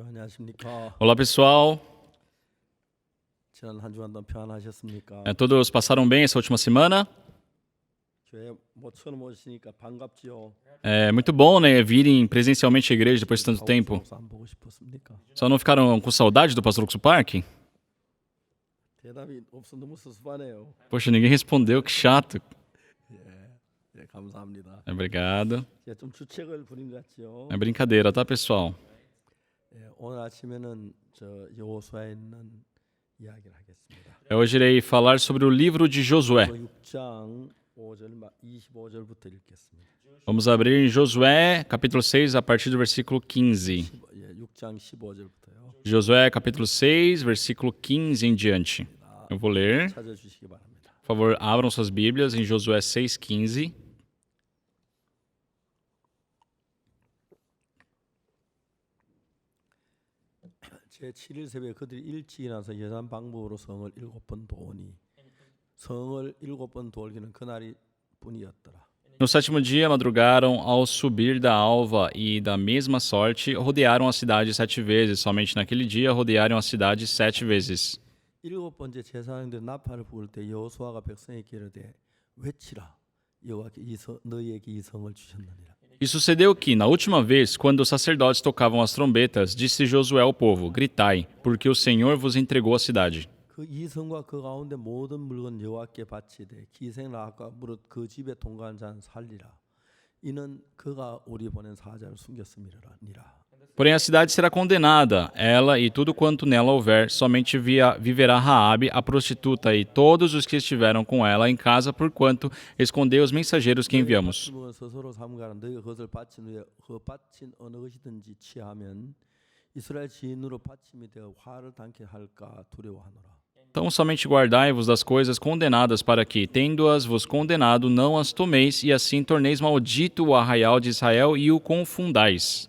안녕하십니까. Olá, pessoal. 지난 한 주간 동안 평안하셨습니까? Todos passaram bem essa última semana? 교회 처음 오시니까 반갑지요. É muito bom, né, virem presencialmente à igreja depois de tanto tempo. 없어서 안 보고 싶었습니까? Só não ficaram com saudade do Pastor Luxo Park? 대답이 없어 너무 섭섭하네요. Poxa, ninguém respondeu, que chato. 네, 감사합니다. Obrigado. 제가 좀 주책을 부린 것 같지요. É brincadeira, tá, pessoal? 오늘 아침에는 저 여호수아에 있는 이야기를 하겠습니다. Hoje irei falar sobre o livro de Josué. 6장 25절부터 읽겠습니다. Vamos abrir em Josué, capítulo 6, a partir do versículo 15. 6장 15절부터요. Josué, capítulo 6, versículo 15 em diante. Eu vou ler. 찾아주시기 바랍니다. Por favor, abram suas Bíblias em Josué 6,15. 제7일 새벽에 그들이 일찍 일어나서 여산 방법으로 성을 7번 도오니 성을 7번 돌기는 그날이 뿐이었더라. No sétimo dia, madrugaram ao subir da alva e, da mesma sorte, rodearam a cidade 7 vezes. Somente naquele dia, rodearam a cidade 7 vezes. 7번째 제사장들이 나팔을 부을 때 여호수아가 백성에게 이르되 외치라 여호와께 너희에게 이 성을 주셨느니라. E sucedeu que, na última vez, quando os sacerdotes tocavam as trombetas, disse Josué ao povo: Gritai, porque o Senhor vos entregou a cidade. 그 이 성과 그 가운데 모든 물건 여호와께 바치되 기생 라합과 무릇 그 집에 동거한 자는 살리라. 이는 그가 우리 보낸 사자를 숨겼음이니라. Porém a cidade será condenada, ela e tudo quanto nela houver, somente viverá Raabe, a prostituta, e todos os que estiveram com ela em casa, porquanto escondeu os mensageiros que enviamos. 스스로 삼가라. 너희가 그것을 바친 후에 그 바친 어느 것이든지 취하면 이스라엘 지인으로 바침이 되어 화를 당케 할까 두려워하노라. Então somente guardai-vos das coisas condenadas, para que, tendo-as vos condenado, não as tomeis, e assim torneis maldito o arraial de Israel e o confundais.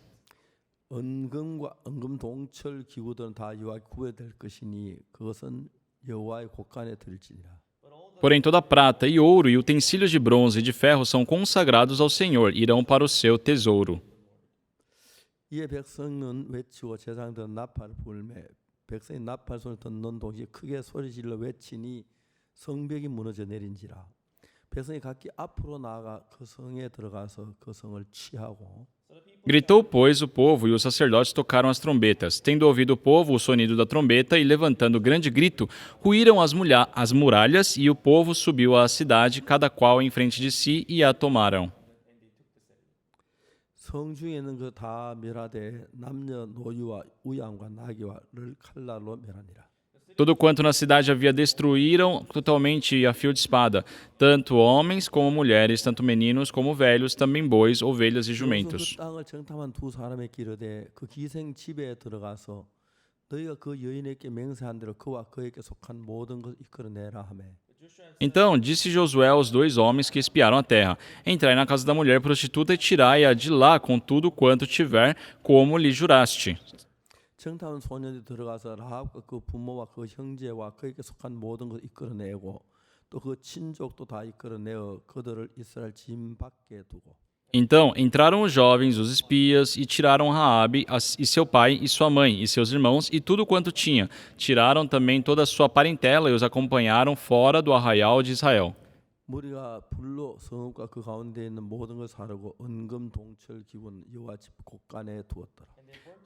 은금과 은금 동철 기구들은 다 여호와께 구해될 것이니 그것은 여호와의 곳간에 들지니라. Porém toda prata e ouro e utensílios de bronze e de ferro são consagrados ao Senhor, irão para o seu tesouro. 이에 백성은 외치고 제사장들은 나팔을 불매 백성이 나팔 소리를 듣는 동시에 크게 소리질러 외치니 성벽이 무너져 내린지라. 백성이 각기 앞으로 나아가 그 성에 들어가서 그 성을 취하고 Gritou, pois, o povo, e os sacerdotes tocaram as trombetas. Tendo ouvido o povo o sonido da trombeta e levantando grande grito, ruíram as muralhas, e o povo subiu à cidade, cada qual em frente de si, e a tomaram. 성 중에 있는 그 다 멸하되 남녀 노유와 우양과 나귀와를 칼날로 멸하니라. Tudo quanto na cidade havia destruíram totalmente a fio de espada, tanto homens como mulheres, tanto meninos como velhos, também bois, ovelhas e jumentos. 그 땅을 정탐한 두 사람에게 이르되 그 기생 집에 들어가서 너희가 그 여인에게 맹세한 대로 그와 그에게 속한 모든 것을 이끌어내라 하매. Então disse Josué aos 2 homens que espiaram a terra: Entrai na casa da mulher prostituta e tirai-a de lá com tudo quanto tiver, como lhe juraste. 정탐한 소년이 들어가서 라합과 그 부모와 그 형제와 그에게 속한 모든 것을 이끌어내고 또 그 친족도 다 이끌어내어 그들을 이스라엘 짐 밖에 두고. Então entraram os jovens, os espias, e tiraram Raabe e seu pai e sua mãe e seus irmãos e tudo quanto tinha. Tiraram também toda a sua parentela e os acompanharam fora do arraial de Israel. 무리가 불로 성읍과 그 가운데 있는 모든 것을 사르고 은금 동철 기구는 여호와 집 곳간에 두었더라.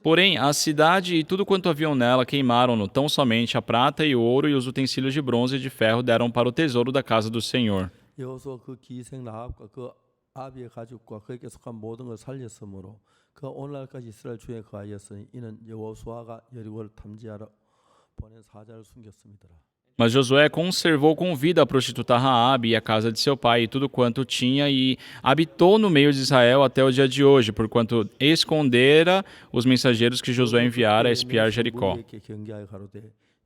Porém, a cidade e tudo quanto haviam nela queimaram-no, tão somente a prata e o ouro e os utensílios de bronze e de ferro deram para o tesouro da casa do Senhor. 여호수아 그 기생 라합과 그 아비의 가족과 그에게 속한 모든 것을 살렸으므로 그 오늘날까지 이스라엘 중에 거하였으니 이는 여호수아가 여리고를 탐지하러 보낸 사자를 숨겼음이더라. Mas Josué conservou com vida a prostituta Raabe e a casa de seu pai e tudo quanto tinha, e habitou no meio de Israel até o dia de hoje, porquanto escondera os mensageiros que Josué enviara a espiar Jericó.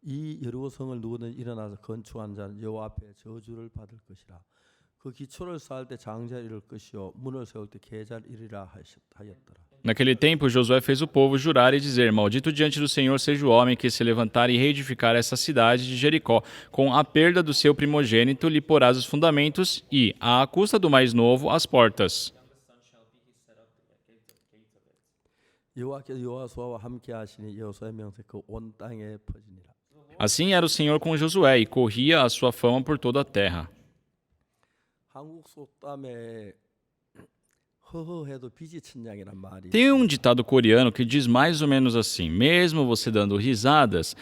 이 여리고 성을 누구든 일어나서 건축한 자는 여호와 앞에 저주를 받을 것이라. 그 기초를 쌓을 때 장자를 이룰 것이요 문을 세울 때 계자를 이루리라 하였더라. Naquele tempo, Josué fez o povo jurar e dizer: Maldito diante do Senhor seja o homem que se levantar e reedificar essa cidade de Jericó. Com a perda do seu primogênito, lhe porás os fundamentos e, à custa do mais novo, as portas. 여호와께서 여호수아와 함께 하시니 여호수아의 명세 그 온 땅에 퍼지니라. Assim era o Senhor com Josué, e corria a sua fama por toda a terra. 한국 속담에 허허해도 빛이 천냥이란 말이 Tem um ditado coreano que diz mais ou menos assim: mesmo você dando risadas,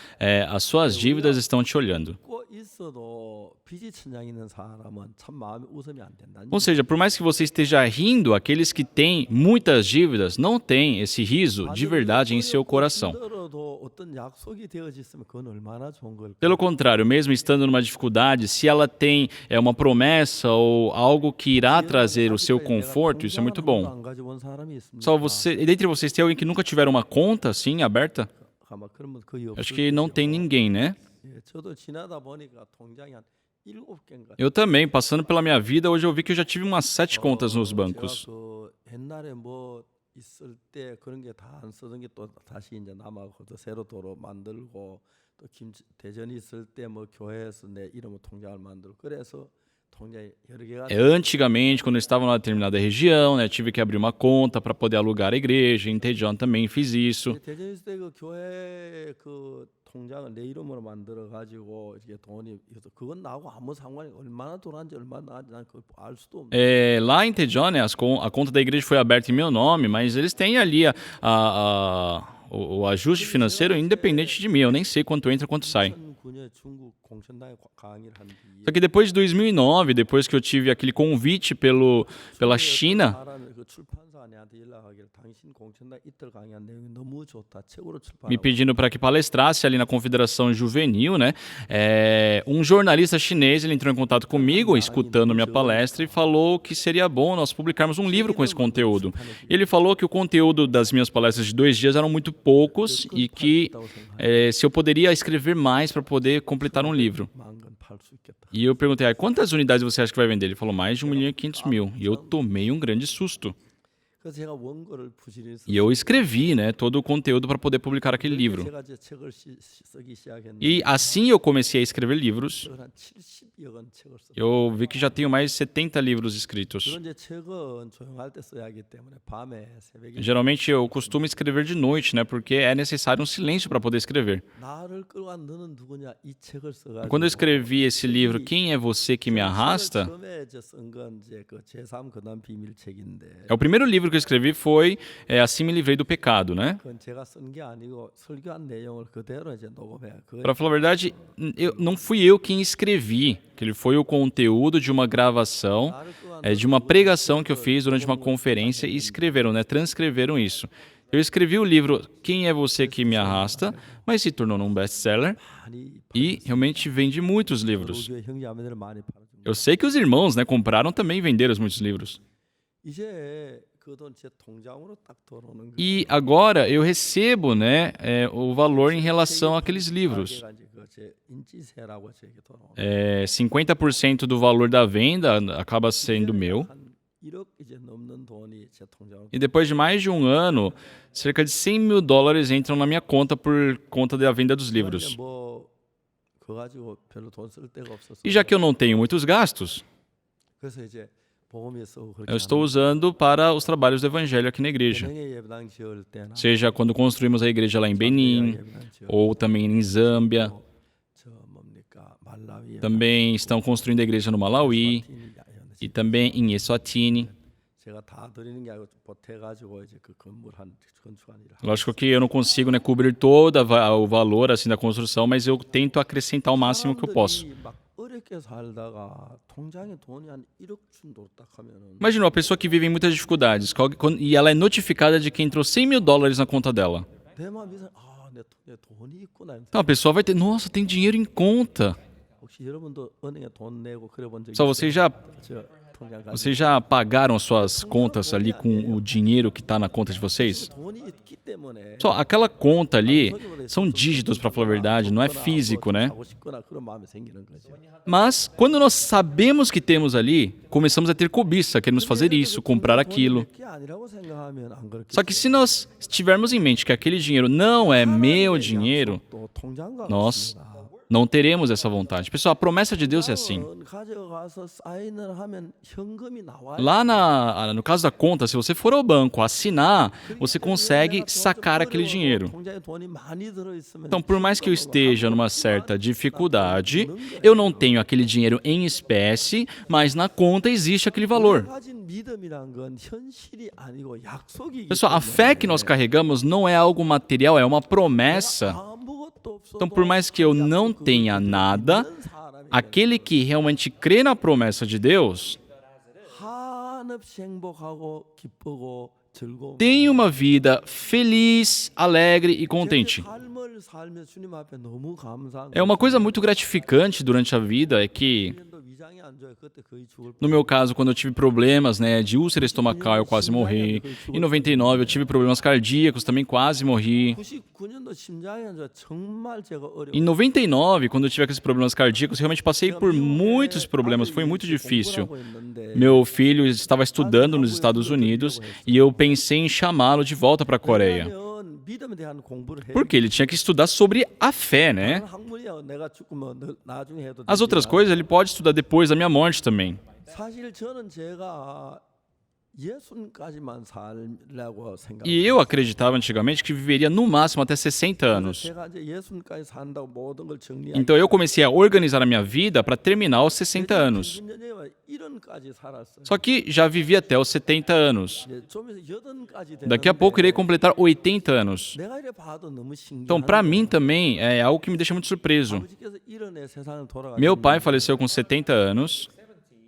as suas dívidas estão te olhando. 있고 있어도 빛이 천냥 있는 사람은 참 마음이 웃으면 안 된다는 Ou seja, por mais que você esteja rindo, aqueles que têm muitas dívidas não têm esse riso de verdade em seu coração. 힘들어도 어떤 약속이 되어져 있으면 그건 얼마나 좋은 걸까? Pelo contrário, mesmo estando numa dificuldade, se ela tem uma promessa ou algo que irá trazer o seu conforto, isso é muito bom. 안 가지고 온 사람이 있습니까? Só você, dentre vocês, tem alguém que nunca tiver uma conta assim aberta? 아마 그러면 거의 없을 Acho que não tem ninguém, né? 예, 저도 지나다 보니까 통장이 한 7개인가. Eu também, passando pela minha vida, hoje eu vi que eu já tive umas 7 contas nos bancos. 제가 그 옛날에 뭐 있을 때 그런 게 다 안 쓰던 게 또 다시 이제 남아서 새로 도로 만들고 또 대전에 있을 때 뭐 교회에서 내 이름으로 통장을 만들고 그래서 통장이 여러 개가 Antigamente, quando eu estava numa determinada região, né, tive que abrir uma conta para poder alugar a igreja. Em Daejeon também fiz isso. 대전에 있을 때 그 교회 그 통장을 내 이름으로 만들어 가지고 이게 돈이 있어서 그건 나하고 아무 상관이 얼마나 돌았는지 얼마나 나왔는지 난 그걸 알 수도 없는. Lá em Daejeon, né, a conta da igreja foi aberta em meu nome, mas eles têm ali o ajuste financeiro independente de mim. Eu nem sei quanto entra, quanto sai. 2009년에 중국 공천당에 강의를 한 뒤에 Só que depois de 2009, depois que eu tive aquele convite pela China, 그 출판사한테 연락하기를 당신 공천당 이틀 강의한 내용이 너무 좋다. 책으로 출판. me pedindo para que palestrasse ali na Confederação Juvenil, né? Um jornalista chinês, ele entrou em contato comigo, escutando minha palestra, e falou que seria bom nós publicarmos um livro com esse conteúdo. Ele falou que o conteúdo das minhas palestras de 2 dias eram muito poucos e que se eu poderia escrever mais para poder completar um livro. 팔수 있겠다. E eu perguntei, quantas unidades você acha que vai vender? Ele falou, mais de 1.500.000. E eu tomei um grande susto. 그래서 제가 원고를 부지런히 E eu escrevi, né, todo o conteúdo para poder publicar aquele livro. 제가 이제 책을 쓰기 시작했는데 E assim eu comecei a escrever livros. 한 70여 권 책을 썼어요. Eu vi que já tenho mais de 70 livros escritos. 그런 이제 책은 조용할 때 써야 하기 때문에 밤에 새벽에 Geralmente eu costumo escrever de noite, né, porque é necessário um silêncio para poder escrever. 나를 끌어간 너는 누구냐 이 책을 써가지고 Quando eu escrevi esse livro, Quem é você que me arrasta? 처음에 이제 쓴건 이제 그 제3 근원 비밀 책인데 O primeiro livro que eu escrevi foi Assim me livrei do pecado, né? 그건 제가 쓴 게 아니고 설교한 내용을 그대로 이제 녹음해. Para falar a verdade, não fui eu quem escrevi, que ele foi o conteúdo de uma gravação, de uma pregação que eu fiz durante uma conferência e escreveram, né? Transcreveram isso. Eu escrevi o livro Quem é você que me arrasta, mas se tornou um best-seller e realmente vende muitos livros. 교회 형제자매들 많이 팔아줍니다. Eu sei que os irmãos, né, compraram também e venderam muitos livros. 이제 그 돈 제 통장으로 딱 들어오는 거예요. E agora eu recebo, né, o valor em relação àqueles livros. 제가 이제 제 인지세라고 제게 들어오는 50% do valor da venda acaba sendo meu. 한 1억 이제 넘는 돈이 제 통장으로. E depois de mais de um ano, cerca de $100.000 entram na minha conta por conta da venda dos livros. 뭐 그거 가지고 별로 돈 쓸 데가 없어서. E já que eu não tenho muitos gastos, 그래서 이제 복음에서 그렇게 eu estou usando para os trabalhos do evangelho aqui na igreja. 은행에 예배당 지을 때나 Seja quando construímos a igreja lá em Benin, 예배당 지을 ou também em Zâmbia. 저 뭡니까 말라위 Também estão construindo a igreja no Malawi e também em Eswatini. 제가 다 드리는 게 아니고 보태가지고 이제 그 건물 한 건축한 일을. Lógico que eu não consigo, né, cobrir todo o valor assim da construção, mas eu tento acrescentar o máximo que eu posso. 사람들이 막 어렵게 살다가 통장에 돈이 한 1억 정도 딱 하면은 Imagina uma pessoa que vive em muitas dificuldades e ela é notificada de que entrou $100.000 na conta dela. 내 마음이 내 돈이 있구나. Então a pessoa vai ter, nossa, tem dinheiro em conta. 혹시 여러분도 은행에 돈 내고 그래 본 적 Só 있어요? 저 통장 가지고 vocês já pagaram as suas contas ali com o dinheiro que está na conta de vocês? 돈이 있기 때문에 Só aquela conta ali são dígitos, para falar a verdade, não é físico, né? 하고 싶거나 그런 마음이 생기는 거죠. Mas quando nós sabemos que temos ali, começamos a ter cobiça, queremos fazer isso, comprar aquilo. 그게 아니라고 생각하면 안 그렇게. Só que se nós tivermos em mente que aquele dinheiro não é meu dinheiro, 또 통장과 nós 같습니다. Não teremos essa vontade. Pessoal, a promessa de Deus é assim. 가져가서 사인을 하면 현금이 나와요. Lá no caso da conta, se você for ao banco assinar, você consegue sacar aquele dinheiro. 통장에 돈이 많이 들어있으면 Então, por mais que eu esteja numa certa dificuldade, eu não tenho aquele dinheiro em espécie, mas na conta existe aquele valor. 가진 믿음이란 건 현실이 아니고 약속이기 Pessoal, a fé que nós carregamos não é algo material, é uma promessa. 아무것도 없어도 Então, por mais que eu não tenha nada, aquele que realmente crê na promessa de Deus 한없이 행복하고 기쁘고 즐거운 tem uma vida feliz, alegre e contente. 삶을 살며 주님 앞에 너무 감사한 É uma coisa muito gratificante durante a vida é que, 도 위장이 안 좋아요. 그때 거의 죽을 no meu caso, quando eu tive problemas, de úlcera estomacal, eu quase morri. Em 99 eu tive problemas cardíacos, também quase morri. 99년도 심장이 안 좋아 정말 제가 어려워. Em 99, quando eu tive aqueles problemas cardíacos, realmente passei por muitos problemas, foi muito difícil. Meu filho estava estudando nos Estados Unidos e eu pensei em chamá-lo de volta para a Coreia. 믿음에 대한 공부를 해. Porque ele tinha que estudar sobre a fé, né? 학문이야 내가 죽으면 나중에 해도 As outras coisas ele pode estudar depois da minha morte também. 사실 저는 제가 예순까지만 살려고 생각. E eu acreditava antigamente que viveria no máximo até 60 anos. 제가 이제 예순까지 산다고 모든 걸 정리하고 Então eu comecei a organizar a minha vida para terminar aos 60 anos. 1년까지 살았어요. Só que já vivi até os 70 anos. 이제 좀 있으면 80까지 Daqui a pouco irei completar 80 anos. 내가 이래 봐도 너무 신기해. Então, para mim também é algo que me deixa muito surpreso. 아버지께서 70에 세상을 돌아가셨는데 Meu pai faleceu com 70 anos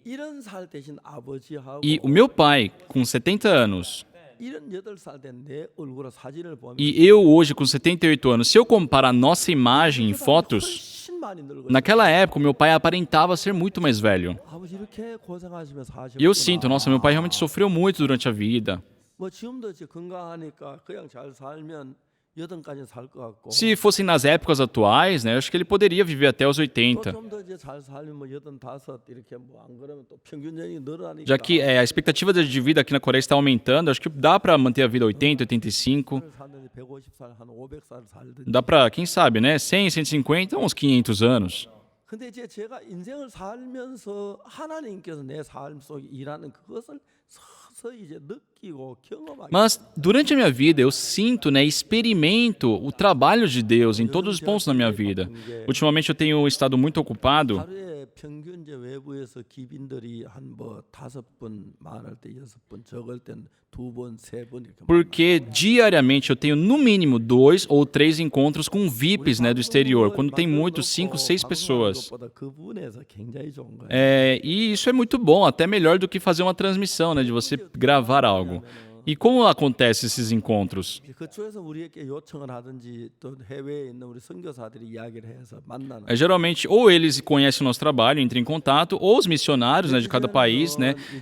70살 대신 아버지하고 e o meu pai, com 70 anos, 78살 된 내 얼굴의 사진을 보면 e eu hoje com 78 anos, se eu comparar nossa imagem em fotos, 훨씬 많이 늙었어요. naquela época o meu pai aparentava ser muito mais velho. 아버지 이렇게 고생하시며 사셨구나. E eu sinto, nossa, meu pai realmente sofreu muito durante a vida. 뭐 지금도 이제 건강하니까 그냥 잘 살면 80까지 살 것 같고. Se fossem nas épocas atuais, eu acho que ele poderia viver até os 80. 또좀더 이제 잘 살면 뭐 85 이렇게 뭐 안 그러면 또 평균 연령이 늘어나니까. Já que a expectativa de vida aqui na Coreia está aumentando, acho que dá para manter a vida 80, 85. 살는데 150살 한 500살 살든지. Dá para, quem sabe, 100, 150, uns 500 anos. 근데 이제 제가 인생을 살면서 하나님께서 내 삶 속에 일하는 그것을 서서히 이제 느끼고 경험하게. Mas durante a minha vida eu sinto, experimento o trabalho de Deus em todos os pontos da minha vida. Ultimamente eu tenho estado muito ocupado 하루에 평균 이제 외부에서 기빈들이 한 뭐 5번 많을 때 6번 적을 땐 2번, 3번 이렇게. porque diariamente eu tenho no mínimo 2 ou 3 encontros com VIPs do exterior, quando tem muitos, 5, 6 pessoas. 것보다 그 부분에서 굉장히 좋은 거예요. E isso é muito bom, até melhor do que fazer uma transmissão, de você gravar algo. E como acontecem esses encontros? 그쪽에서 우리에게 요청을 하든지 또 해외에 있는 우리 선교사들이 이야기를 해서 만나는. Geralmente, ou eles conhecem o nosso trabalho, entram em contato, ou os missionários de cada país,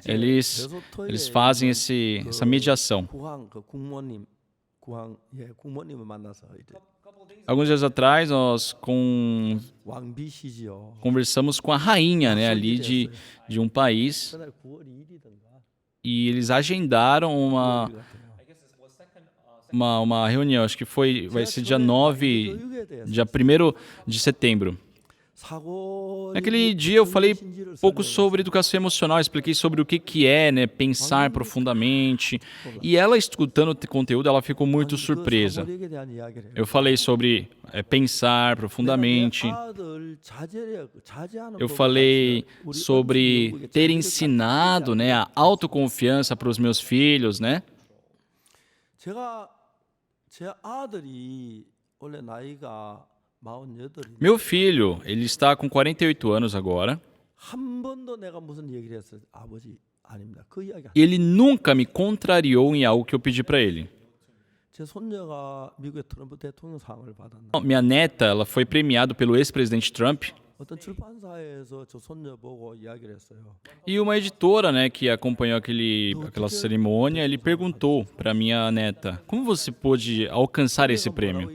eles fazem essa mediação. 구항 그 국모님 국모님을 만나서 이제 Alguns dias atrás, nós 왕비시지요. conversamos com a rainha ali de um país 그날 9월 2일이던가. e eles agendaram uma reunião, acho que vai ser dia 9, dia 1º de setembro. Naquele dia eu falei um pouco sobre educação emocional, expliquei sobre o que é, pensar profundamente. E ela, escutando o conteúdo, ela ficou muito surpresa. Eu falei sobre pensar profundamente. Eu falei sobre ter ensinado a autoconfiança para os meus filhos, 제가 제 아들이 원래 나이가 48인데 Meu filho, ele está com 48 anos agora. 한 번도 내가 무슨 얘기를 했어요. 아버지 아닙니다. 그 이야기. Ele nunca me contrariou em algo que eu pedi para ele. 제 손녀가 미국의 트럼프 대통령상을 받았나. Minha neta, ela foi premiada pelo ex-presidente Trump. 어떤 출판사에서 저 손녀 보고 이야기를 했어요. E uma editora, que acompanhou aquela cerimônia, ele perguntou para minha neta: como você pôde alcançar esse prêmio?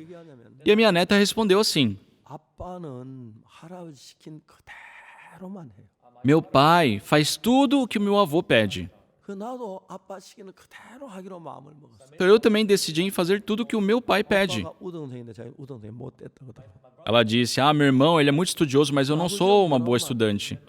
E a minha neta respondeu assim: 아빠는 할아버지 시킨 그대로만 해요. meu pai faz tudo o que o meu avô pede. 그 나도 아빠 시키는 그대로 하기로 마음을 먹었어요. Então eu também decidi em fazer tudo o que o meu pai pede. 아빠가 우등생인데 자기 우등생이 못 됐다거든. Ela disse: meu irmão, ele é muito estudioso, mas eu não sou uma boa estudante.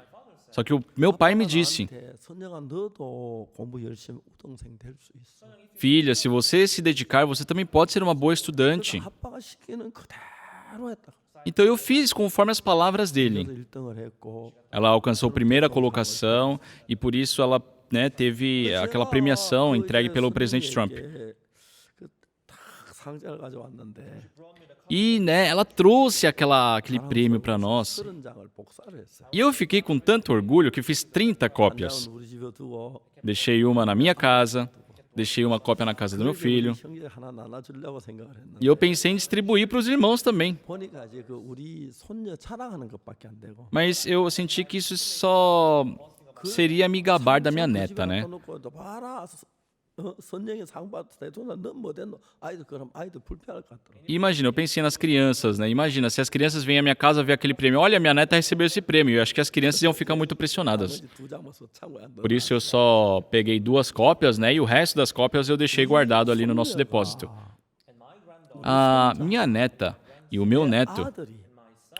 Só que o meu pai me disse: 선영아 너도 공부 열심히 우등생 될 수 있어. filha, se você se dedicar, você também pode ser uma boa estudante. 아빠가 시키는 그대로 했다. Então eu fiz conforme as palavras dele. 그래서 1등을 했고 Ela alcançou primeira colocação e por isso ela, né, teve aquela premiação entregue pelo presidente Trump. 딱 상장을 가져왔는데 E, né, ela trouxe aquele prêmio para nós. 30장을 복사를 했어요. E eu fiquei com tanto orgulho que fiz 30 cópias. 우리 집에 두고 Deixei uma na minha casa, deixei uma cópia na casa do meu filho. 형제 하나 나눠주려고 생각을 했는데 E eu pensei em distribuir para os irmãos também. 보니까 이제 그 우리 손녀 자랑하는 것밖에 안 되고 Mas eu senti que isso só seria me gabar da minha neta, né? 봐라 선영이 상 받았다 해도 넌 못했노 아이들 그럼 아이들 불편할 것 같더라고. E imagina, eu pensei nas crianças, né? Imagina, se as crianças vêm à minha casa ver aquele prêmio. Olha, minha neta recebeu esse prêmio. Eu acho que as crianças iam ficar muito pressionadas. 나머지 두 장만 써 참고야. Por isso eu só peguei 2 cópias, né? E o resto das cópias eu deixei guardado ali no nosso depósito. A minha neta e o meu neto, 아들이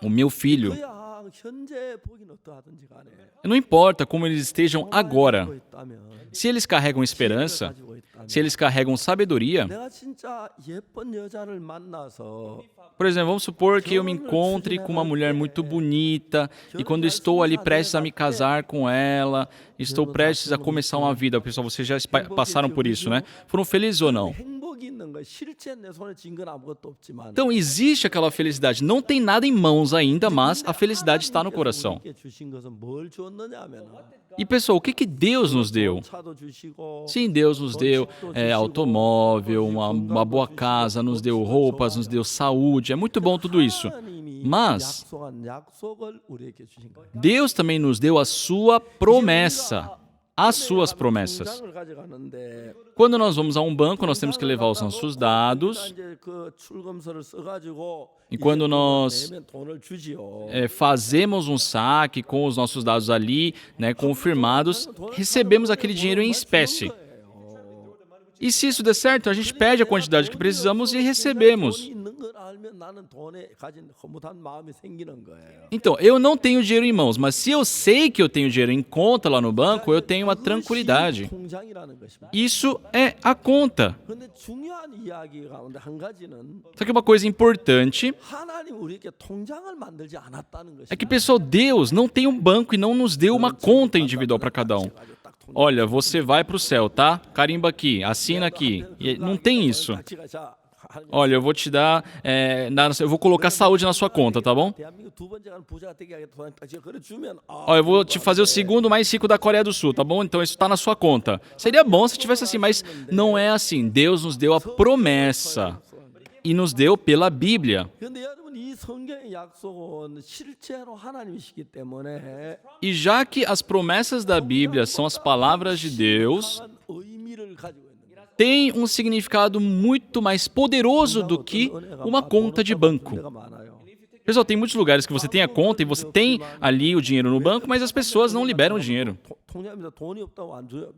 o meu filho, 그야 현재 보긴 어떠하든지 간에 não importa como eles estejam agora, 가지고 있다면, se eles carregam esperança, 가지고 있다면 se eles carregam sabedoria. 내가 진짜 예쁜 여자를 만나서 Por exemplo, vamos supor que eu me encontre com uma mulher muito bonita e quando estou ali prestes a me casar com ela, estou prestes a começar uma vida. Pessoal, vocês já passaram por isso, né? Foram felizes ou não? 행복이 있는 거 실제 내 손에 쥔 건 아무것도 없지만 Então, existe aquela felicidade. Não tem nada em mãos ainda, mas a felicidade está no coração. 우리에게 주신 것은 뭘 주었느냐면 E, pessoal, o que Deus nos deu? 차도 주시고 Sim, Deus nos deu automóvel, uma boa casa, nos deu roupas, nos deu saúde. É muito bom tudo isso. 하나님이 Mas 약속한 약속을 우리에게 주신 거예요. Deus também nos deu a sua promessa. As suas promessas. 통장을 가져가는데 Quando nós vamos a um banco, nós temos que levar os nossos dados. 이제 그 출금서를 써가지고 E quando nós 내면 돈을 주지요. fazemos um saque com os nossos dados ali, né, confirmados, recebemos aquele dinheiro em espécie. E se isso der certo, a gente pede a quantidade que precisamos e recebemos. 돈이 있는 걸 알면 나는 돈에 가진 허무한 마음이 생기는 거예요. Então, eu não tenho dinheiro em mãos, mas se eu sei que eu tenho dinheiro em conta lá no banco, eu tenho uma tranquilidade. 통장이라는 것입니다. Isso é a conta. 그런데 중요한 이야기 가운데 한 가지는 Só que uma coisa importante 하나님 우리에게 통장을 만들지 않았다는 é que, 것입니다. pessoal, Deus não tem um banco e não nos deu uma conta individual para cada um. Olha, você vai para o céu, tá? Carimba aqui, assina aqui. E não tem isso. Olha, eu vou te dar, eu vou colocar saúde na sua conta, tá bom? 대한민국 두 번째 가는 부자가 되게 하겠다. 돈을 딱 그래 주면 Ó, eu vou te fazer o segundo mais rico da Coreia do Sul, tá bom? Então isso tá na sua conta. Seria bom se tivesse assim, mas não é assim. Deus nos deu a promessa e nos deu pela Bíblia. 근데 여러분 이 성경의 약속은 실제로 하나님이시기 때문에 E já que as promessas da Bíblia são as palavras de Deus, 강한 의미를 가지고 있는 거예요. tem um significado muito mais poderoso do que uma conta de banco. 데가 많아요. Pessoal, tem muitos lugares que você tem a conta e você tem ali o dinheiro no banco, mas as pessoas não liberam o dinheiro. 통장입니다. 돈이 없다고 안 줘요.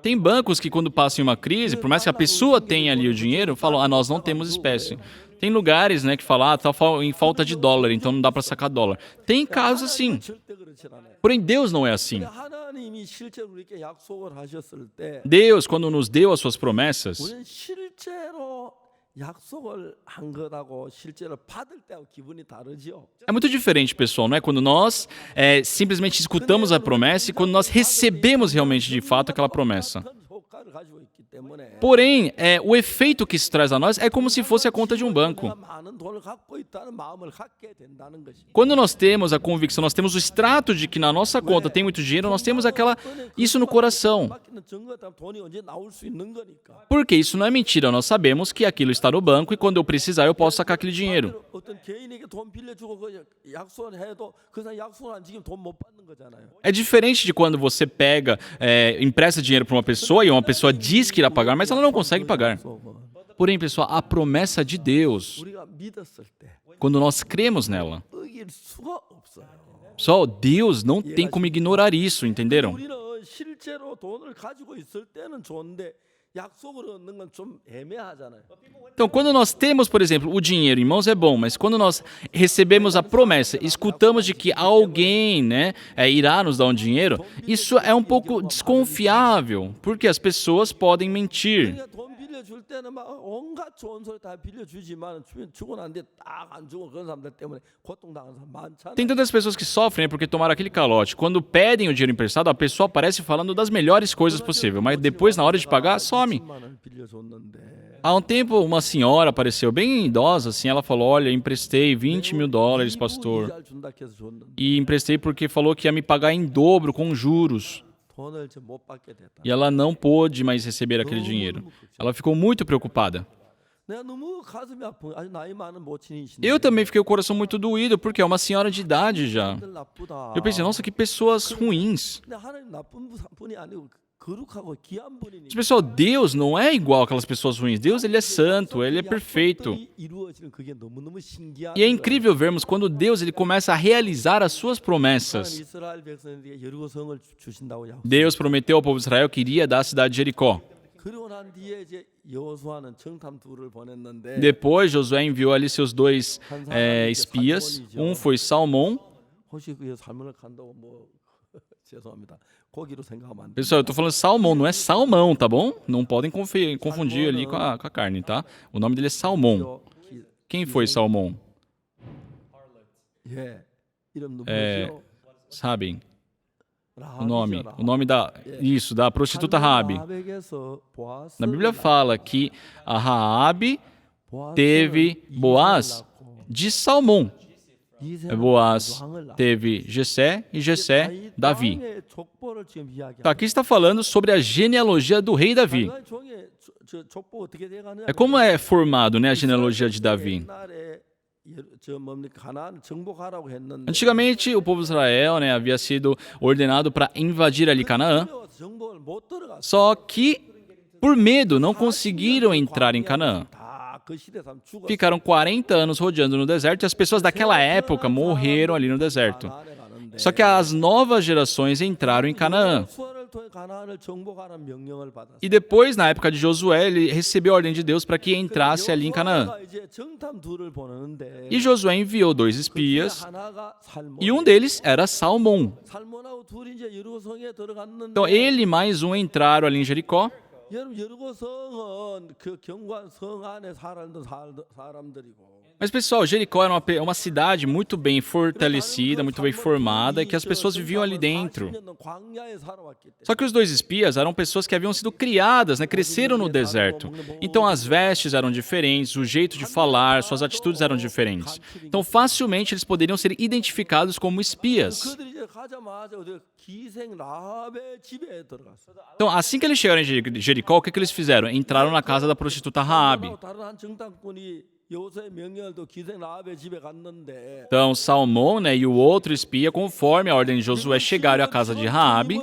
Tem bancos que, quando passam em uma crise, por mais que a pessoa tenha ali o dinheiro, falam: ah, nós não temos espécie. Tem lugares, né, que falam: ah, tá em falta de dólar, então não dá para sacar dólar. Tem casos assim. 절대 그렇지 않아요. Porém, Deus não é assim. 하나님이 실제로 우리에게 약속을 하셨을 때 Deus, quando nos deu as suas promessas, 우리는 실제로 약속을 한 것하고 실제로 받을 때하고 기분이 다르지요. é muito diferente, pessoal, não é? Quando nós simplesmente escutamos a promessa e quando nós recebemos realmente de fato aquela promessa. 큰 효과를 가지고 있기 때문에 Porém, o efeito que isso traz a nós é como se fosse a conta de um banco. 많은 돈을 갖고 있다는 마음을 갖게 된다는 것입니다. Quando nós temos a convicção, nós temos o extrato de que na nossa conta tem muito dinheiro, nós temos isso no coração. 맡기는 증거다 돈이 언제 나올 수 있는 거니까. Porque isso não é mentira, nós sabemos que aquilo está no banco e quando eu precisar eu posso sacar aquele dinheiro. 어떤 개인에게 돈 빌려주고 그 약속을 해도 그 사람 약속을 안 지키면 돈 못 받는 거잖아요. É diferente de quando você pega, empresta dinheiro para uma pessoa e uma pessoa diz que irá pagar, mas ela não consegue pagar. Porém, pessoal, a promessa de Deus, 우리가 믿었을 때 quando nós cremos nela, 어길 수가 없어요. pessoal, Deus não tem como ignorar isso, entenderam? 우리는 실제 실제로 돈을 가지고 있을 때는 좋은데 약속을 얻는 건 좀 애매하잖아요. Então, quando nós temos, por exemplo, o dinheiro em mãos é bom, mas quando nós recebemos a promessa, escutamos de que alguém, né, irá nos dar um dinheiro, isso é um pouco desconfiável, porque as pessoas podem mentir. 그러니까 돈 빌려줄 때는 막 온갖 좋은 소리 다 빌려주지만 주고 난 뒤에 딱 안 주고 그런 사람들 때문에 고통당하는 사람 많잖아요. Tem tantas pessoas que sofrem né, porque tomaram aquele calote. Quando pedem o dinheiro emprestado, a pessoa aparece falando das melhores coisas possíveis, mas depois, na hora de pagar, some. 20만 원을 빌려줬는데 Há um tempo, uma senhora apareceu bem idosa, assim, ela falou, olha, emprestei $20.000, pastor, 이자를 준다 해서 줬는데 e emprestei porque falou que ia me pagar em dobro, com juros. 돈을 이제 못 받게 됐다. E ela não pôde mais receber aquele dinheiro. Ela ficou muito preocupada. 내가 너무 가슴이 아픈 아주 나이 많은 모친이신데 Eu também fiquei com o coração muito doído, porque é uma senhora de idade já. 사람들 나쁘다. Eu pensei, nossa, que pessoas ruins. 근데 하나님 나쁜 분이 아니고 거룩하고 귀한 분이니. Mas, pessoal, Deus não é igual aquelas pessoas ruins. Deus, ele é santo, ele é perfeito. 이루어지는 그게 너무너무 신기한 E é incrível vermos quando Deus ele começa a realizar as suas promessas. 이스라엘 백성들에게 여리고성을 주신다고 약속. Deus prometeu ao povo de Israel que iria dar a cidade de Jericó. 그리고 난 뒤에 이제 여호수아는 정탐 둘을 보냈는데 Depois, Josué enviou ali seus dois espias. Um foi Salmão. 혹시 그 살몬을 간다고 뭐 죄송합니다. 고기로 생각하면 안 돼. Pessoal, eu tô falando Salmão, não é Salmão, tá bom? Não podem confundir ali com a carne, tá? O nome dele é Salmão. Quem foi Salmão? 예. 이름 É, 누구죠? sabem o nome da prostituta Raabe. Na Bíblia fala que a Raabe teve Boaz de Salmão. Boaz teve Jessé e Jessé Davi. Tá, aqui está falando sobre a genealogia do rei Davi. É como é formado, né, a genealogia de Davi. Antigamente, o povo de Israel, né, havia sido ordenado para invadir ali Canaã, só que por medo não conseguiram entrar em Canaã. Ficaram 40 anos rodeando no deserto e as pessoas daquela época morreram ali no deserto. Só que as novas gerações entraram em Canaã. E depois, na época de Josué, ele recebeu a ordem de Deus para que entrasse ali em Canaã. E Josué enviou 2 espias e um deles era Salmão. Então ele e mais um entraram ali em Jericó. 여러분 여리고성은 그 경관 성 안에 살았던 사람들이고 Mas, pessoal, Jericó era uma cidade muito bem fortalecida, muito bem formada, e que as pessoas viviam ali dentro. Só que os 2 espias eram pessoas que haviam sido criadas, né, cresceram no deserto. Então, as vestes eram diferentes, o jeito de falar, suas atitudes eram diferentes. Então, facilmente, eles poderiam ser identificados como espias. Então, assim que eles chegaram em Jericó, o que eles fizeram? Entraram na casa da prostituta Raabe. Então, Salmão, né, e o outro espia, conforme a ordem de Josué, chegaram à casa de Raabe.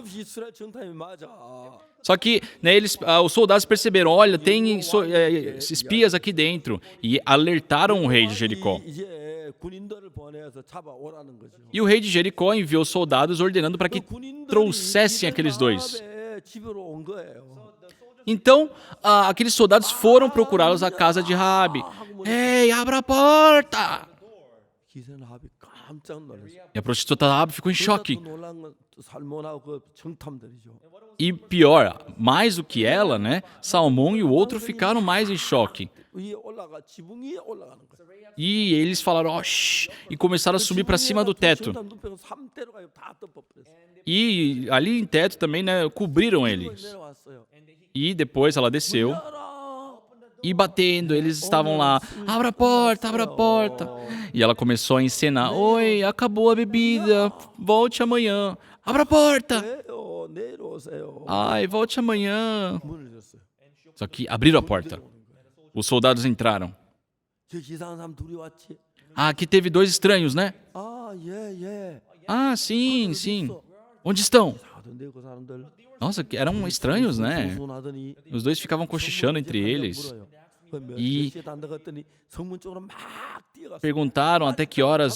Só que, né, os soldados perceberam, olha, tem espias aqui dentro, e alertaram o rei de Jericó. E o rei de Jericó enviou soldados ordenando para que trouxessem aqueles 2. Então, aqueles soldados foram procurá-los à casa de Raabe. Ei, abra a porta! E a prostituta Raabe ficou em choque. E pior, mais do que ela, né? Salmão e o outro ficaram mais em choque. E eles falaram, oxi, e começaram a subir para cima do teto. E ali em teto também, né, cobriram eles. E depois ela desceu. E batendo, eles estavam lá, abra a porta, abra a porta. E ela começou a encenar, oi, acabou a bebida, volte amanhã. Abra a porta. Ai, volte amanhã. Só que abriram a porta. Os soldados entraram. Ah, aqui teve 2 estranhos, né? Ah, sim, sim. Onde estão? Nossa, eram estranhos, né? Os 2 ficavam cochichando entre eles. 몇 E 시에 단다고 했더니 성문 쪽으로 막 뛰어갔어. perguntaram até que horas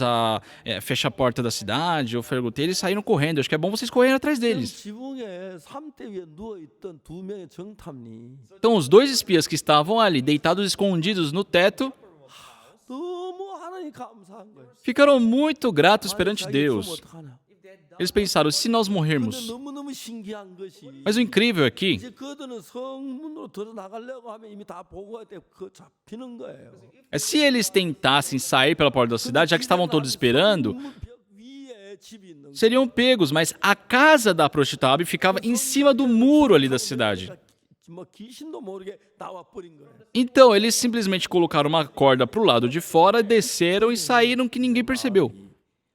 fecha a porta da cidade. Eu perguntei, eles saíram correndo. Acho que é bom vocês correrem atrás deles. 지붕에 3대 위에 누워 있던 두 명의 정탐이 Então, os dois espias que estavam ali, deitados escondidos no teto, 너무 하나님 감사한 거예요. ficaram muito gratos perante 자기 Deus. 죽으면 어떡하냐? Eles pensaram, se nós 근데 morrermos. 너무너무 신기한 것이 Mas o incrível aqui 이제 그들은 성문으로 들어 나가려고 하면 이미 다 보고가 돼 그 잡히는 거예요. é se eles tentassem sair pela porta da cidade, já que estavam todos esperando, 성문 벽 위에 집이 있는 거예요. seriam pegos. Mas a casa da prostituta Rabi ficava em cima do muro ali da cidade. 뭐 귀신도 모르게 나와 버린 거예요. Então, eles simplesmente colocaram uma corda pro lado de fora, desceram e saíram que ninguém percebeu.